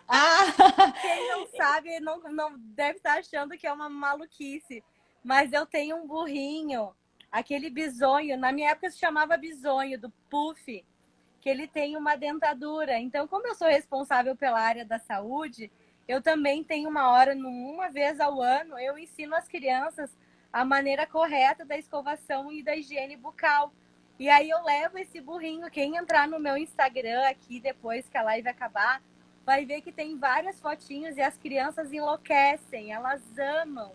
Ah, Quem não sabe não deve estar achando que é uma maluquice. Mas eu tenho um burrinho, aquele bisonho. Na minha época se chamava bisonho, do Puff, que ele tem uma dentadura. Então, como eu sou responsável pela área da saúde, eu também tenho uma hora, uma vez ao ano, eu ensino as crianças a maneira correta da escovação e da higiene bucal. E aí eu levo esse burrinho. Quem entrar no meu Instagram aqui depois que a live acabar, vai ver que tem várias fotinhos e as crianças enlouquecem, elas amam.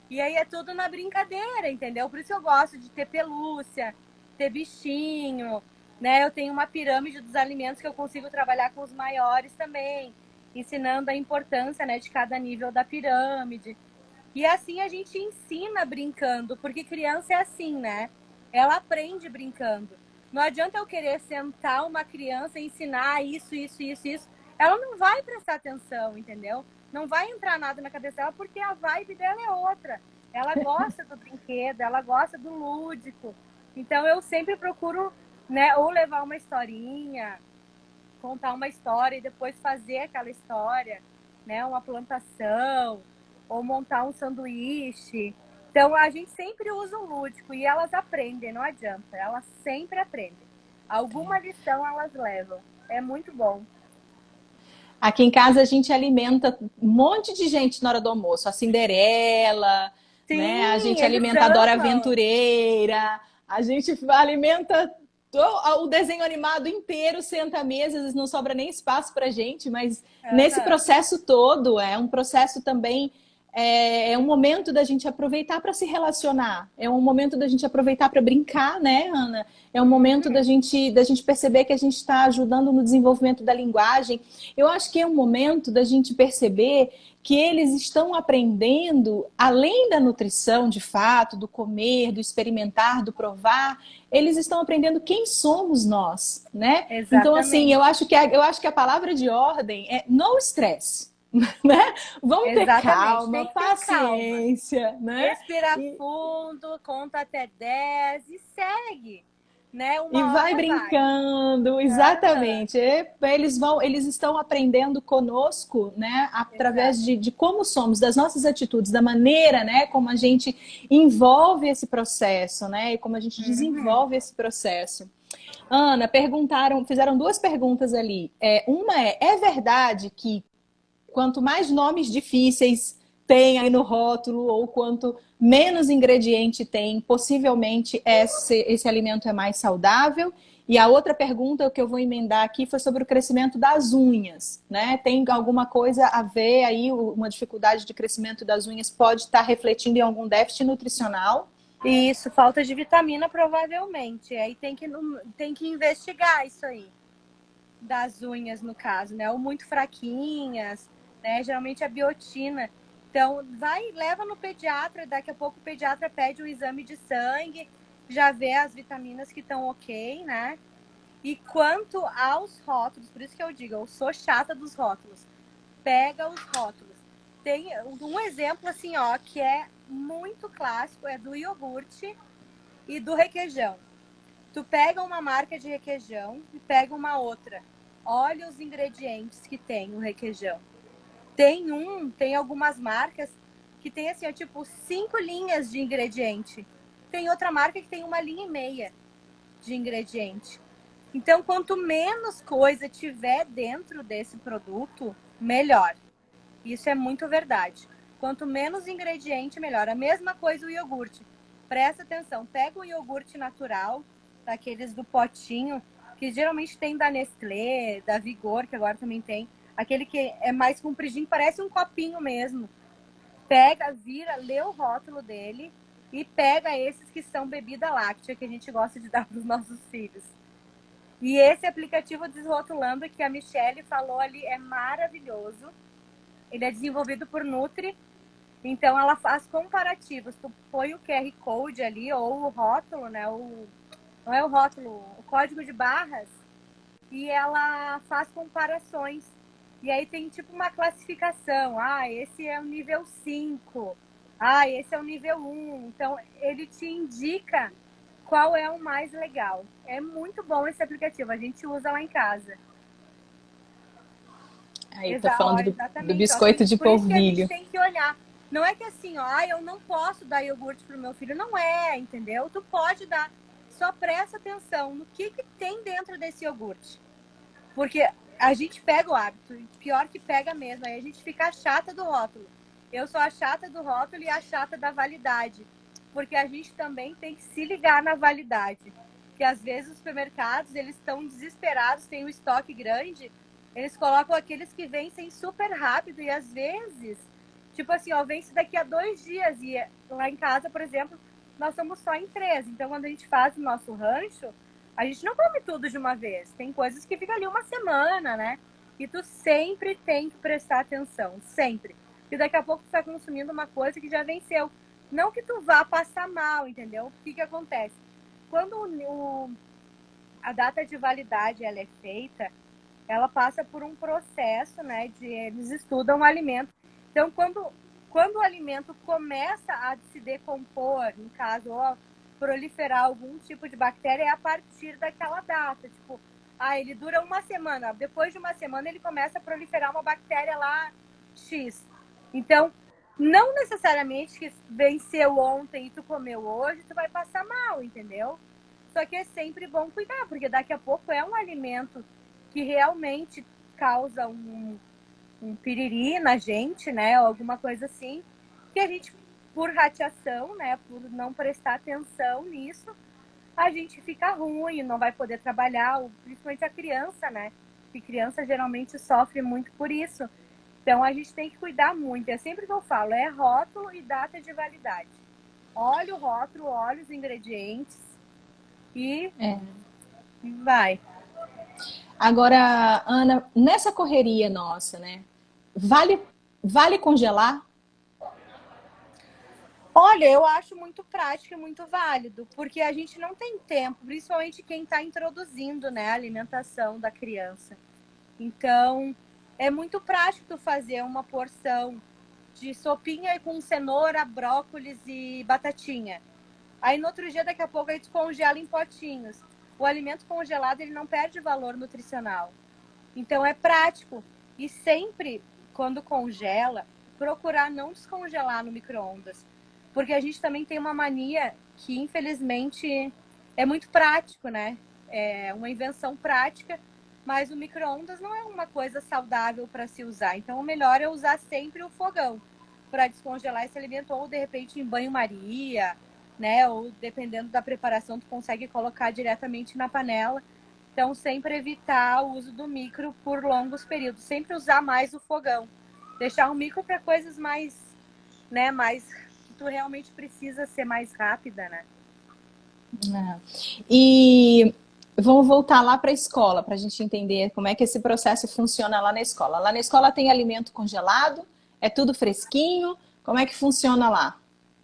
E aí é tudo na brincadeira, entendeu? Por isso eu gosto de ter pelúcia, ter bichinho, né? Eu tenho uma pirâmide dos alimentos que eu consigo trabalhar com os maiores também, ensinando a importância, né, de cada nível da pirâmide. E assim a gente ensina brincando, porque criança é assim, né? Ela aprende brincando. Não adianta eu querer sentar uma criança e ensinar isso. Ela não vai prestar atenção, entendeu? Não vai entrar nada na cabeça dela porque a vibe dela é outra. Ela gosta do brinquedo, ela gosta do lúdico. Então eu sempre procuro, né, ou levar uma historinha, contar uma história e depois fazer aquela história, né, uma plantação, ou montar um sanduíche. Então a gente sempre usa o lúdico e elas aprendem, não adianta, elas sempre aprendem. Alguma lição elas levam. É muito bom. aqui em casa a gente alimenta um monte de gente na hora do almoço. A Cinderela, né? A Sim, gente eles alimenta a Dora amam. Aventureira. A gente alimenta o desenho animado inteiro, senta à mesa, às vezes não sobra nem espaço para gente, mas nesse Uhum. processo todo é um processo também. É um momento da gente aproveitar para se relacionar, é um momento da gente aproveitar para brincar, né, Ana? É um momento da gente perceber que a gente está ajudando no desenvolvimento da linguagem. Eu acho que é um momento da gente perceber que eles estão aprendendo, além da nutrição, de fato, do comer, do experimentar, do provar, eles estão aprendendo quem somos nós, né? Então, assim, Exatamente. eu acho que a palavra de ordem é no estresse. Né? Vamos ter Exatamente. calma, Tem que ter calma. paciência, né? Respira E, fundo, conta até 10 e segue, né? E Uma vai hora vai. brincando, Aham. exatamente. Eles estão aprendendo conosco, né, através Exato. de como somos, das nossas atitudes, da maneira, né, como a gente envolve esse processo, né, e como a gente Uhum. desenvolve esse processo. Ana, fizeram duas perguntas ali. Uma é verdade que quanto mais nomes difíceis tem aí no rótulo, ou quanto menos ingrediente tem, possivelmente esse alimento é mais saudável? E a outra pergunta que eu vou emendar aqui foi sobre o crescimento das unhas, né? Tem alguma coisa a ver aí, uma dificuldade de crescimento das unhas pode estar refletindo em algum déficit nutricional? Isso, falta de vitamina provavelmente. Aí tem que investigar isso aí, das unhas no caso, né? Ou muito fraquinhas, né? Geralmente a biotina. Então, leva no pediatra, daqui a pouco o pediatra pede um exame de sangue, já vê as vitaminas que estão ok, né? E quanto aos rótulos, por isso que eu digo, eu sou chata dos rótulos. Pega os rótulos. Tem um exemplo assim, ó, que é muito clássico, é do iogurte e do requeijão. Tu pega uma marca de requeijão e pega uma outra. Olha os ingredientes que tem o requeijão. Tem algumas marcas que tem assim, ó, tipo 5 linhas de ingrediente. Tem outra marca que tem 1,5 linha de ingrediente. Então, quanto menos coisa tiver dentro desse produto, melhor. Isso é muito verdade. Quanto menos ingrediente, melhor. A mesma coisa o iogurte. Presta atenção, pega o iogurte natural, daqueles do potinho, que geralmente tem da Nestlé, da Vigor, que agora também tem. Aquele que é mais compridinho, parece um copinho mesmo. Pega, vira, lê o rótulo dele e pega esses que são bebida láctea, que a gente gosta de dar para os nossos filhos. E esse aplicativo Desrotulando, que a Michelle falou ali, é maravilhoso. Ele é desenvolvido por Nutri. Então, ela faz comparativos. Tu põe o QR Code ali, ou o rótulo, né? Não é o rótulo, o código de barras. E ela faz comparações. E aí tem tipo uma classificação. Ah, esse é o nível 5. Ah, esse é o nível 1. Então, ele te indica qual é o mais legal. É muito bom esse aplicativo. A gente usa lá em casa. Aí tá falando do Exatamente. Ó, biscoito de por isso que a gente polvilho. tem que olhar. Não é que assim, ó, eu não posso dar iogurte pro meu filho. Não é, entendeu? Tu pode dar. Só presta atenção no que tem dentro desse iogurte. Porque a gente pega o hábito, pior que pega mesmo, aí a gente fica chata do rótulo. Eu sou a chata do rótulo e a chata da validade. Porque a gente também tem que se ligar na validade. Porque às vezes os supermercados, eles estão desesperados, tem um estoque grande, eles colocam aqueles que vencem super rápido e às vezes, tipo assim, ó, vence daqui a 2 dias. E lá em casa, por exemplo, nós somos só em 3. Então, quando a gente faz o nosso rancho, a gente não come tudo de uma vez. Tem coisas que ficam ali uma semana, né? E tu sempre tem que prestar atenção, sempre. Porque daqui a pouco tu tá consumindo uma coisa que já venceu. Não que tu vá passar mal, entendeu? O que acontece? Quando a data de validade ela é feita, ela passa por um processo, né? Eles estudam o alimento. Então, quando o alimento começa a se decompor, no caso, ó, proliferar algum tipo de bactéria, é a partir daquela data. Tipo, ele dura uma semana. Depois de uma semana, ele começa a proliferar uma bactéria lá X. Então, não necessariamente que venceu ontem e tu comeu hoje, tu vai passar mal, entendeu? Só que é sempre bom cuidar, porque daqui a pouco é um alimento que realmente causa um piriri na gente, né? Ou alguma coisa assim, que a gente, por radiação, né? Por não prestar atenção nisso, a gente fica ruim, não vai poder trabalhar, principalmente a criança, né? Que criança geralmente sofre muito por isso. Então, a gente tem que cuidar muito. É sempre que eu falo, é rótulo e data de validade. Olha o rótulo, olha os ingredientes e vai. Agora, Ana, nessa correria nossa, né? Vale congelar? Olha, eu acho muito prático e muito válido, porque a gente não tem tempo, principalmente quem está introduzindo, né, a alimentação da criança. Então, é muito prático tu fazer uma porção de sopinha com cenoura, brócolis e batatinha. Aí no outro dia, daqui a pouco, aí tu congela em potinhos. O alimento congelado, ele não perde valor nutricional. Então, é prático. E sempre, quando congela, procurar não descongelar no micro-ondas. Porque a gente também tem uma mania que, infelizmente, é muito prático, né? É uma invenção prática, mas o micro-ondas não é uma coisa saudável para se usar. Então, o melhor é usar sempre o fogão para descongelar esse alimento, ou de repente em banho-maria, né? Ou dependendo da preparação, tu consegue colocar diretamente na panela. Então, sempre evitar o uso do micro por longos períodos. Sempre usar mais o fogão. Deixar o micro para coisas mais, né? Mais que tu realmente precisa ser mais rápida, né? E vamos voltar lá para a escola, para a gente entender como é que esse processo funciona lá na escola. Lá na escola tem alimento congelado? É tudo fresquinho? Como é que funciona lá?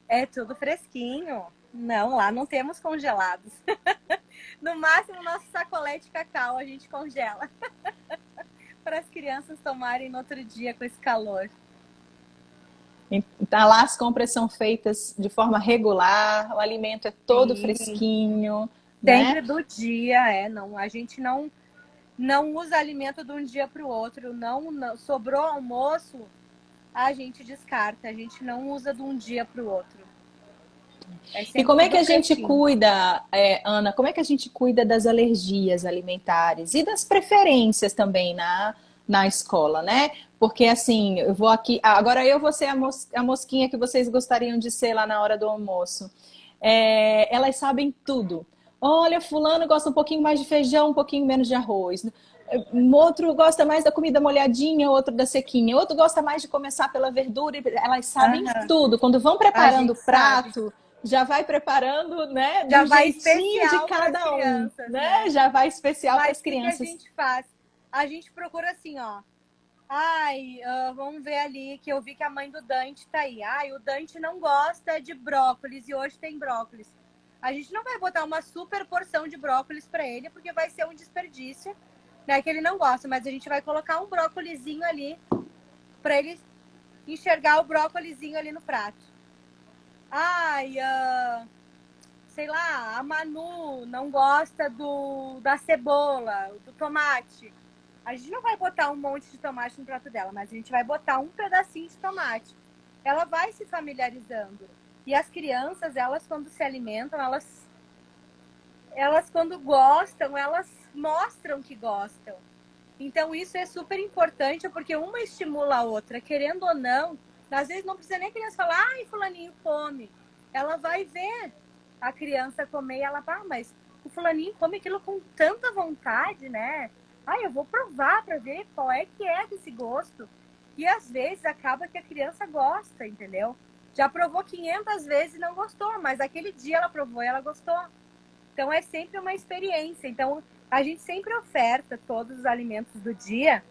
É tudo fresquinho. Não, lá não temos congelados. No máximo, nosso sacolé de cacau a gente congela. Para as crianças tomarem no outro dia com esse calor. Então, lá as compras são feitas de forma regular, o alimento é todo Sim. fresquinho, Sempre né? do dia, não. A gente não usa alimento de um dia para o outro. Não, sobrou almoço, a gente descarta. A gente não usa de um dia para o outro. É E sempre como é que tudo a gente fresquinho. cuida, Ana, como é que a gente cuida das alergias alimentares e das preferências também na escola, né? Porque assim, eu vou aqui, agora eu vou ser a mosquinha que vocês gostariam de ser lá na hora do almoço. Elas sabem tudo. Olha, fulano gosta um pouquinho mais de feijão, um pouquinho menos de arroz. Outro gosta mais da comida molhadinha, outro da sequinha. Outro gosta mais de começar pela verdura. Elas sabem Aham. tudo. Quando vão A preparando o gente sabe. prato, Já vai preparando, né, Já do vai jeitinho de especial para as cada um, crianças, né? né? Já vai especial para Mas as o que que a crianças. gente faz? A gente procura assim, ó. Ai, vamos ver ali que eu vi que a mãe do Dante tá aí. Ai, o Dante não gosta de brócolis e hoje tem brócolis. A gente não vai botar uma super porção de brócolis para ele, porque vai ser um desperdício, né? Que ele não gosta, mas a gente vai colocar um brócolizinho ali para ele enxergar o brócolizinho ali no prato. Ai, sei lá, a Manu não gosta da cebola, do tomate. A gente não vai botar um monte de tomate no prato dela, mas a gente vai botar um pedacinho de tomate. Ela vai se familiarizando. E as crianças, elas quando se alimentam, elas quando gostam, elas mostram que gostam. Então isso é super importante, porque uma estimula a outra, querendo ou não. Às vezes não precisa nem a criança falar, ai, fulaninho come. Ela vai ver a criança comer e ela fala, mas o fulaninho come aquilo com tanta vontade, né? Ai, eu vou provar para ver qual é que é desse gosto. E às vezes acaba que a criança gosta, entendeu? Já provou 500 vezes e não gostou, mas aquele dia ela provou e ela gostou. Então é sempre uma experiência. Então a gente sempre oferta todos os alimentos do dia,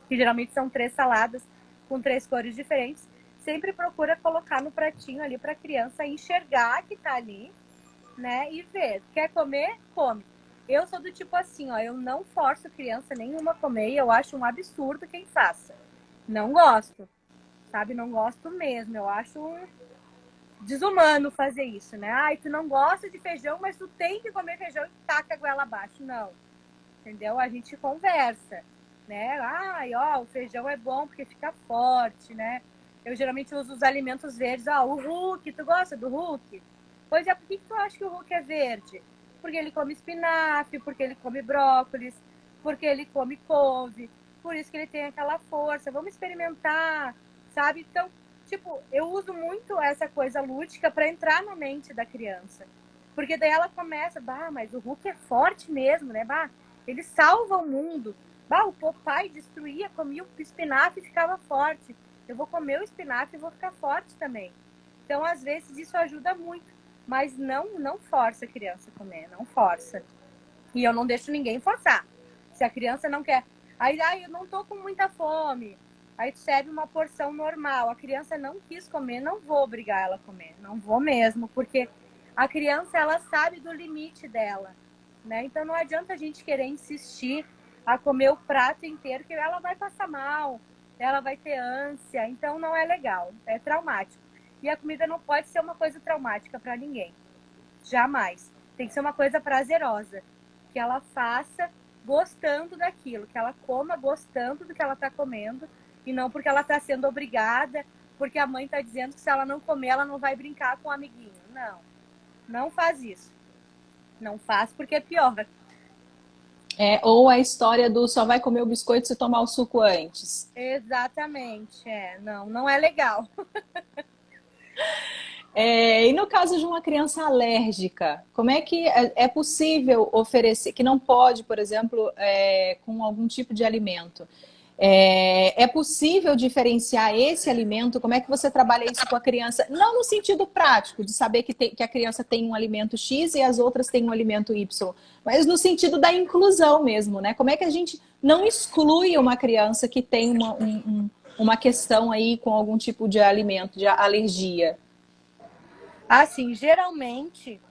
que geralmente são 3 saladas com 3 cores diferentes. Sempre procura colocar no pratinho ali para a criança enxergar que tá ali, né? E ver. Quer comer? Come. Eu sou do tipo assim, ó, eu não forço criança nenhuma a comer e eu acho um absurdo quem faça. Não gosto, sabe? Não gosto mesmo. Eu acho desumano fazer isso, né? Ai, tu não gosta de feijão, mas tu tem que comer feijão e taca a goela abaixo. Não, entendeu? A gente conversa, né? Ai, ó, o feijão é bom porque fica forte, né? Eu geralmente uso os alimentos verdes. Ó, o Hulk, tu gosta do Hulk? Pois é, por que tu acha que o Hulk é verde? Porque ele come espinafre, porque ele come brócolis, porque ele come couve, por isso que ele tem aquela força. Vamos experimentar, sabe? Então, tipo, eu uso muito essa coisa lúdica para entrar na mente da criança. Porque daí ela começa, bah, mas o Hulk é forte mesmo, né? Bah, ele salva o mundo. Bah, o Popeye destruía, comia o espinafre e ficava forte. Eu vou comer o espinafre e vou ficar forte também. Então, às vezes, isso ajuda muito. Mas não força a criança a comer, não força. E eu não deixo ninguém forçar. Se a criança não quer. Aí, eu não tô com muita fome. Aí tu serve uma porção normal. A criança não quis comer, não vou obrigar ela a comer. Não vou mesmo, porque a criança, ela sabe do limite dela, né? Então não adianta a gente querer insistir a comer o prato inteiro, que ela vai passar mal, ela vai ter ânsia. Então não é legal, é traumático. E a comida não pode ser uma coisa traumática para ninguém. Jamais. Tem que ser uma coisa prazerosa. Que ela faça gostando daquilo, que ela coma gostando do que ela está comendo e não porque ela está sendo obrigada, porque a mãe está dizendo que se ela não comer, ela não vai brincar com o amiguinho. Não, não faz isso. Não faz porque é pior. É, ou a história do só vai comer o biscoito se tomar o suco antes. Exatamente, não é legal. É, e no caso de uma criança alérgica, como é que é possível oferecer, que não pode, por exemplo, com algum tipo de alimento? É possível diferenciar esse alimento? Como é que você trabalha isso com a criança? Não no sentido prático, de saber que a criança tem um alimento X e as outras têm um alimento Y, mas no sentido da inclusão mesmo, né? Como é que a gente não exclui uma criança que tem uma questão aí com algum tipo de alimento, de alergia? Assim, geralmente,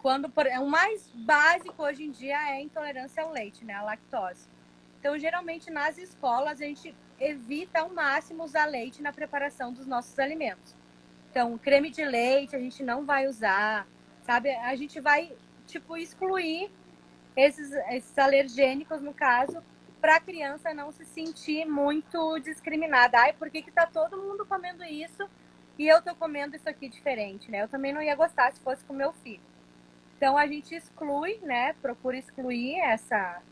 o mais básico hoje em dia é a intolerância ao leite, né? A lactose. Então, geralmente, nas escolas, a gente evita ao máximo usar leite na preparação dos nossos alimentos. Então, creme de leite a gente não vai usar, sabe? A gente vai, tipo, excluir esses alergênicos, no caso, para a criança não se sentir muito discriminada. Ai, por que tá todo mundo comendo isso e eu tô comendo isso aqui diferente, né? Eu também não ia gostar se fosse com meu filho. Então, a gente exclui, né? Procura excluir essa.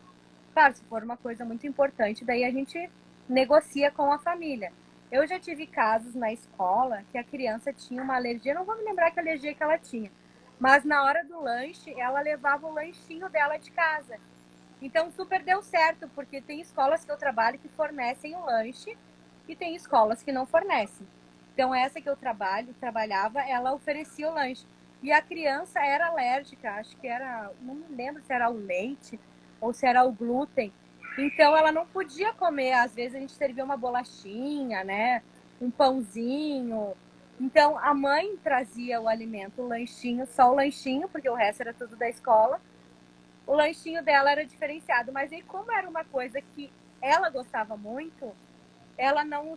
Claro, se for uma coisa muito importante, daí a gente negocia com a família. Eu já tive casos na escola que a criança tinha uma alergia, não vou me lembrar que alergia que ela tinha, mas na hora do lanche, ela levava o lanchinho dela de casa. Então, super deu certo, porque tem escolas que eu trabalho que fornecem o lanche e tem escolas que não fornecem. Então, essa que eu trabalhava, ela oferecia o lanche. E a criança era alérgica, acho que era, não me lembro se era o leite ou se era o glúten. Então, ela não podia comer. Às vezes, a gente servia uma bolachinha, né? Um pãozinho. Então, a mãe trazia o alimento, o lanchinho, só o lanchinho, porque o resto era tudo da escola. O lanchinho dela era diferenciado. Mas aí, como era uma coisa que ela gostava muito, ela não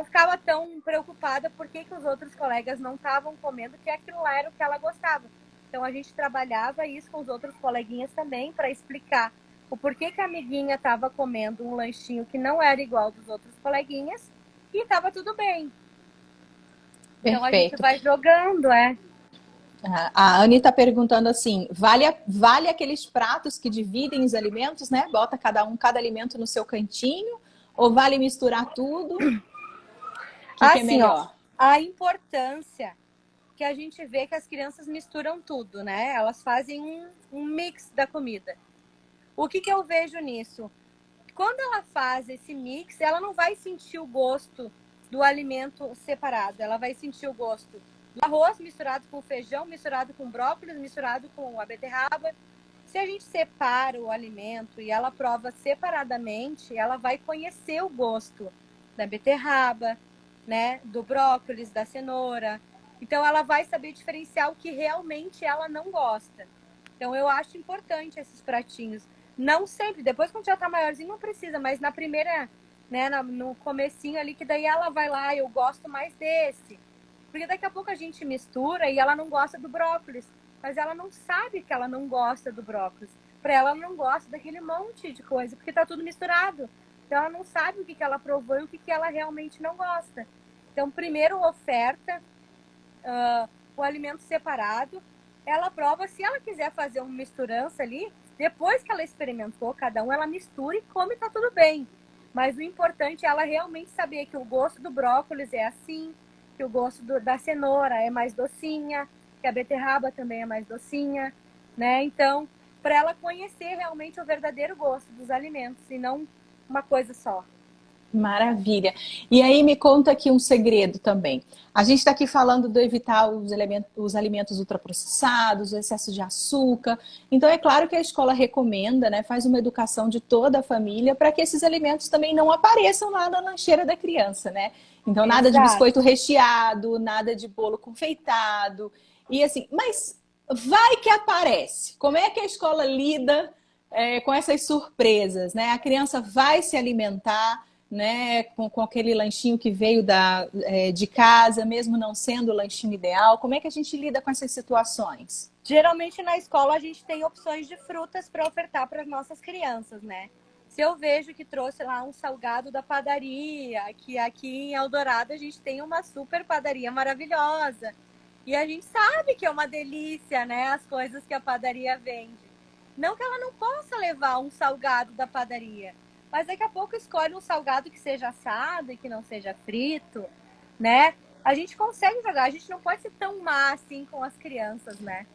ficava tão preocupada porque que os outros colegas não estavam comendo, que aquilo lá era o que ela gostava. Então a gente trabalhava isso com os outros coleguinhas também para explicar o porquê que a amiguinha estava comendo um lanchinho que não era igual dos outros coleguinhas e estava tudo bem. Então a gente Perfeito. vai jogando, A Anne está perguntando assim: vale aqueles pratos que dividem os alimentos, né? Bota cada alimento no seu cantinho, ou vale misturar tudo? O que é Assim, ó, melhor? a importância que a gente vê que as crianças misturam tudo, né? Elas fazem um mix da comida. O que eu vejo nisso? Quando ela faz esse mix, ela não vai sentir o gosto do alimento separado. Ela vai sentir o gosto do arroz misturado com feijão, misturado com brócolis, misturado com a beterraba. Se a gente separa o alimento e ela prova separadamente, ela vai conhecer o gosto da beterraba, né, do brócolis, da cenoura. Então ela vai saber diferenciar o que realmente ela não gosta. Então eu acho importante esses pratinhos. Não sempre, depois quando já tá maiorzinho não precisa, mas na primeira, né, no comecinho ali, que daí ela vai lá, eu gosto mais desse. Porque daqui a pouco a gente mistura e ela não gosta do brócolis, mas ela não sabe que ela não gosta do brócolis. Para ela não gosta daquele monte de coisa, porque tá tudo misturado. Então ela não sabe o que ela provou e o que ela realmente não gosta. Então primeiro oferta o alimento separado, ela prova, se ela quiser fazer uma misturança ali, depois que ela experimentou cada um, ela mistura e come, tá tudo bem. Mas o importante é ela realmente saber que o gosto do brócolis é assim, que o gosto da cenoura é mais docinha, que a beterraba também é mais docinha, né? Então, para ela conhecer realmente o verdadeiro gosto dos alimentos e não uma coisa só. Maravilha. E aí me conta aqui um segredo também. A gente está aqui falando de evitar os alimentos ultraprocessados, o excesso de açúcar. Então é claro que a escola recomenda, né, faz uma educação de toda a família para que esses alimentos também não apareçam lá na lancheira da criança, né? Então nada de Exato. biscoito recheado, nada de bolo confeitado. E assim, mas vai que aparece. Como é que a escola lida com essas surpresas, né? A criança vai se alimentar, né, com aquele lanchinho que veio de casa, mesmo não sendo o lanchinho ideal? Como é que a gente lida com essas situações? Geralmente na escola a gente tem opções de frutas para ofertar para as nossas crianças, né? Se eu vejo que trouxe lá um salgado da padaria, que aqui em Eldorado a gente tem uma super padaria maravilhosa. E a gente sabe que é uma delícia, né? As coisas que a padaria vende. Não que ela não possa levar um salgado da padaria, mas daqui a pouco escolhe um salgado que seja assado e que não seja frito, né? A gente consegue jogar, a gente não pode ser tão má assim com as crianças, né?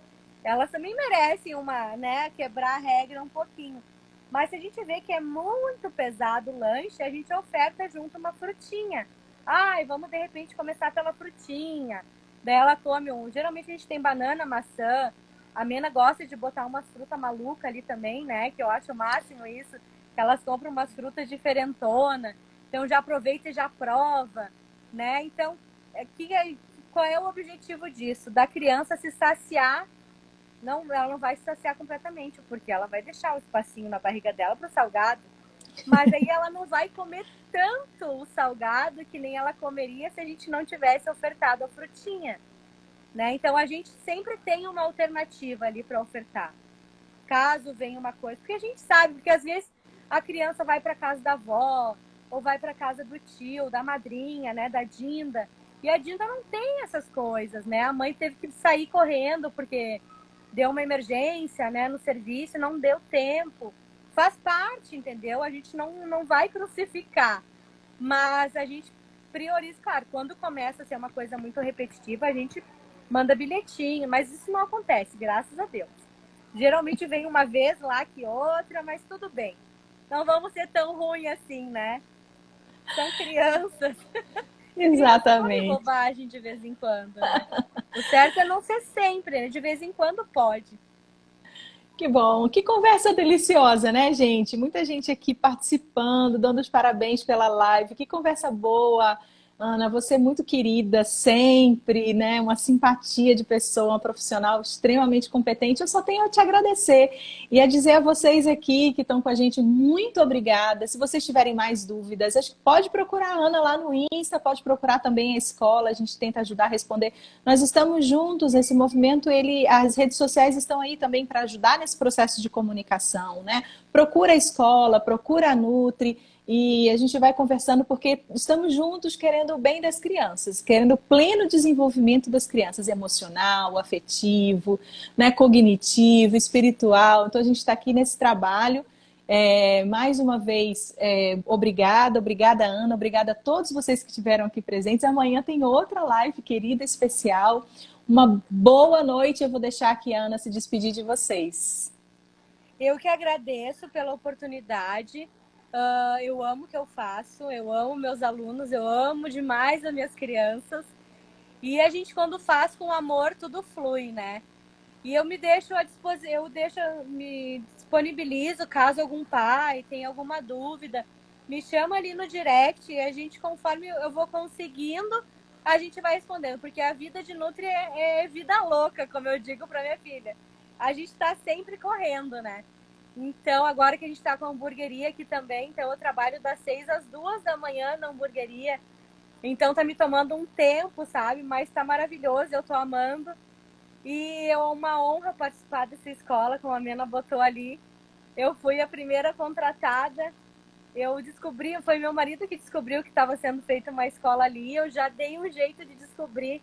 Elas também merecem né, quebrar a regra um pouquinho. Mas se a gente vê que é muito pesado o lanche, a gente oferta junto uma frutinha. Ai, vamos de repente começar pela frutinha. Daí ela come Geralmente a gente tem banana, maçã. A Mena gosta de botar umas frutas malucas ali também, né? Que eu acho o máximo isso. Que elas compram umas frutas diferentonas. Então já aproveita e já prova, né? Então, qual é o objetivo disso? Da criança se saciar. Não, ela não vai se saciar completamente, porque ela vai deixar o espacinho na barriga dela para o salgado. Mas aí ela não vai comer tanto o salgado que nem ela comeria se a gente não tivesse ofertado a frutinha, né? Então a gente sempre tem uma alternativa ali para ofertar. Caso venha uma coisa, porque a gente sabe, porque às vezes a criança vai para casa da avó, ou vai para casa do tio, da madrinha, né, da Dinda, e a Dinda não tem essas coisas, né? A mãe teve que sair correndo porque deu uma emergência, né, no serviço, não deu tempo. Faz parte, entendeu? A gente não vai crucificar, mas a gente prioriza, claro, quando começa a ser uma coisa muito repetitiva, a gente manda bilhetinho, mas isso não acontece, graças a Deus. Geralmente vem uma vez lá que outra, mas tudo bem. Não vamos ser tão ruim assim, né? São crianças. Criança come Exatamente. bobagem de vez em quando, né? O certo é não ser sempre, né? De vez em quando pode. Que bom, que conversa deliciosa, né, gente? Muita gente aqui participando, dando os parabéns pela live. Que conversa boa, Ana. Você é muito querida, sempre, né? Uma simpatia de pessoa, uma profissional extremamente competente. Eu só tenho a te agradecer e a dizer a vocês aqui que estão com a gente, muito obrigada. Se vocês tiverem mais dúvidas, pode procurar a Ana lá no Insta, pode procurar também a escola, a gente tenta ajudar a responder. Nós estamos juntos, esse movimento, as redes sociais estão aí também para ajudar nesse processo de comunicação, né? Procura a escola, procura a Nutri e a gente vai conversando porque estamos juntos querendo o bem das crianças, querendo o pleno desenvolvimento das crianças, emocional, afetivo, né? Cognitivo, espiritual. Então a gente está aqui nesse trabalho. Mais uma vez, obrigada, Ana, obrigada a todos vocês que estiveram aqui presentes. Amanhã tem outra live querida, especial. Uma boa noite, eu vou deixar aqui a Ana se despedir de vocês. Eu que agradeço pela oportunidade. Eu amo o que eu faço, eu amo meus alunos, eu amo demais as minhas crianças. E a gente, quando faz com amor, tudo flui, né? E eu me deixo à disposição, me disponibilizo caso algum pai tenha alguma dúvida, me chama ali no direct e a gente, conforme eu vou conseguindo, a gente vai respondendo, porque a vida de Nutri é vida louca, como eu digo para minha filha. A gente está sempre correndo, né? Então, agora que a gente está com a hamburgueria aqui também, então eu trabalho das 6 às 2 da manhã na hamburgueria. Então tá me tomando um tempo, sabe? Mas tá maravilhoso, eu tô amando. E é uma honra participar dessa escola, como a Mena botou ali. Eu fui a primeira contratada. Eu descobri, foi meu marido que descobriu que estava sendo feita uma escola ali. Eu já dei um jeito de descobrir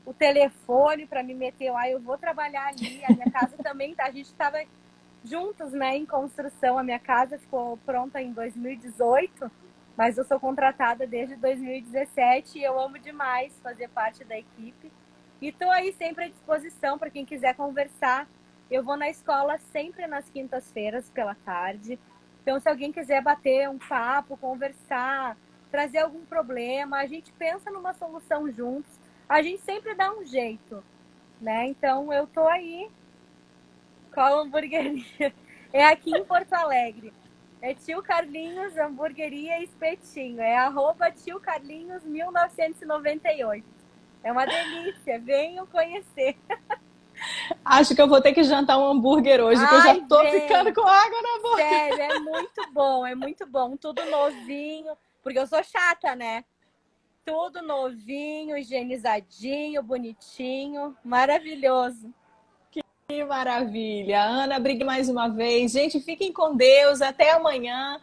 o telefone para me meter lá. Eu vou trabalhar ali. A minha casa também tá. A gente estava juntos, né, em construção. A minha casa ficou pronta em 2018, mas eu sou contratada desde 2017 e eu amo demais fazer parte da equipe. E estou aí sempre à disposição para quem quiser conversar. Eu vou na escola sempre nas quintas-feiras pela tarde. Então, se alguém quiser bater um papo, conversar, trazer algum problema, a gente pensa numa solução juntos. A gente sempre dá um jeito, né? Então, eu tô aí com a hamburgueria. É aqui em Porto Alegre. É Tio Carlinhos Hamburgueria Espetinho. É @Tio Carlinhos 1998. É uma delícia. Venham conhecer. Acho que eu vou ter que jantar um hambúrguer hoje, que eu já tô ficando com água na boca. Sério, é muito bom, é muito bom. Tudo novinho, porque eu sou chata, né? Tudo novinho, higienizadinho, bonitinho, maravilhoso. Que maravilha. Ana, brigue mais uma vez. Gente, fiquem com Deus. Até amanhã.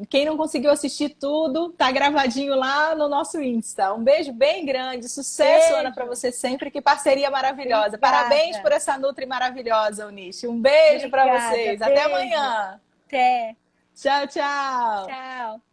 Quem não conseguiu assistir tudo, tá gravadinho lá no nosso Insta. Um beijo bem grande. Sucesso, Beijo. Ana, para você sempre. Que parceria maravilhosa. Obrigada. Parabéns por essa Nutri maravilhosa, Unice. Um beijo para vocês. Beijo. Até amanhã. Até. Tchau, tchau. Tchau.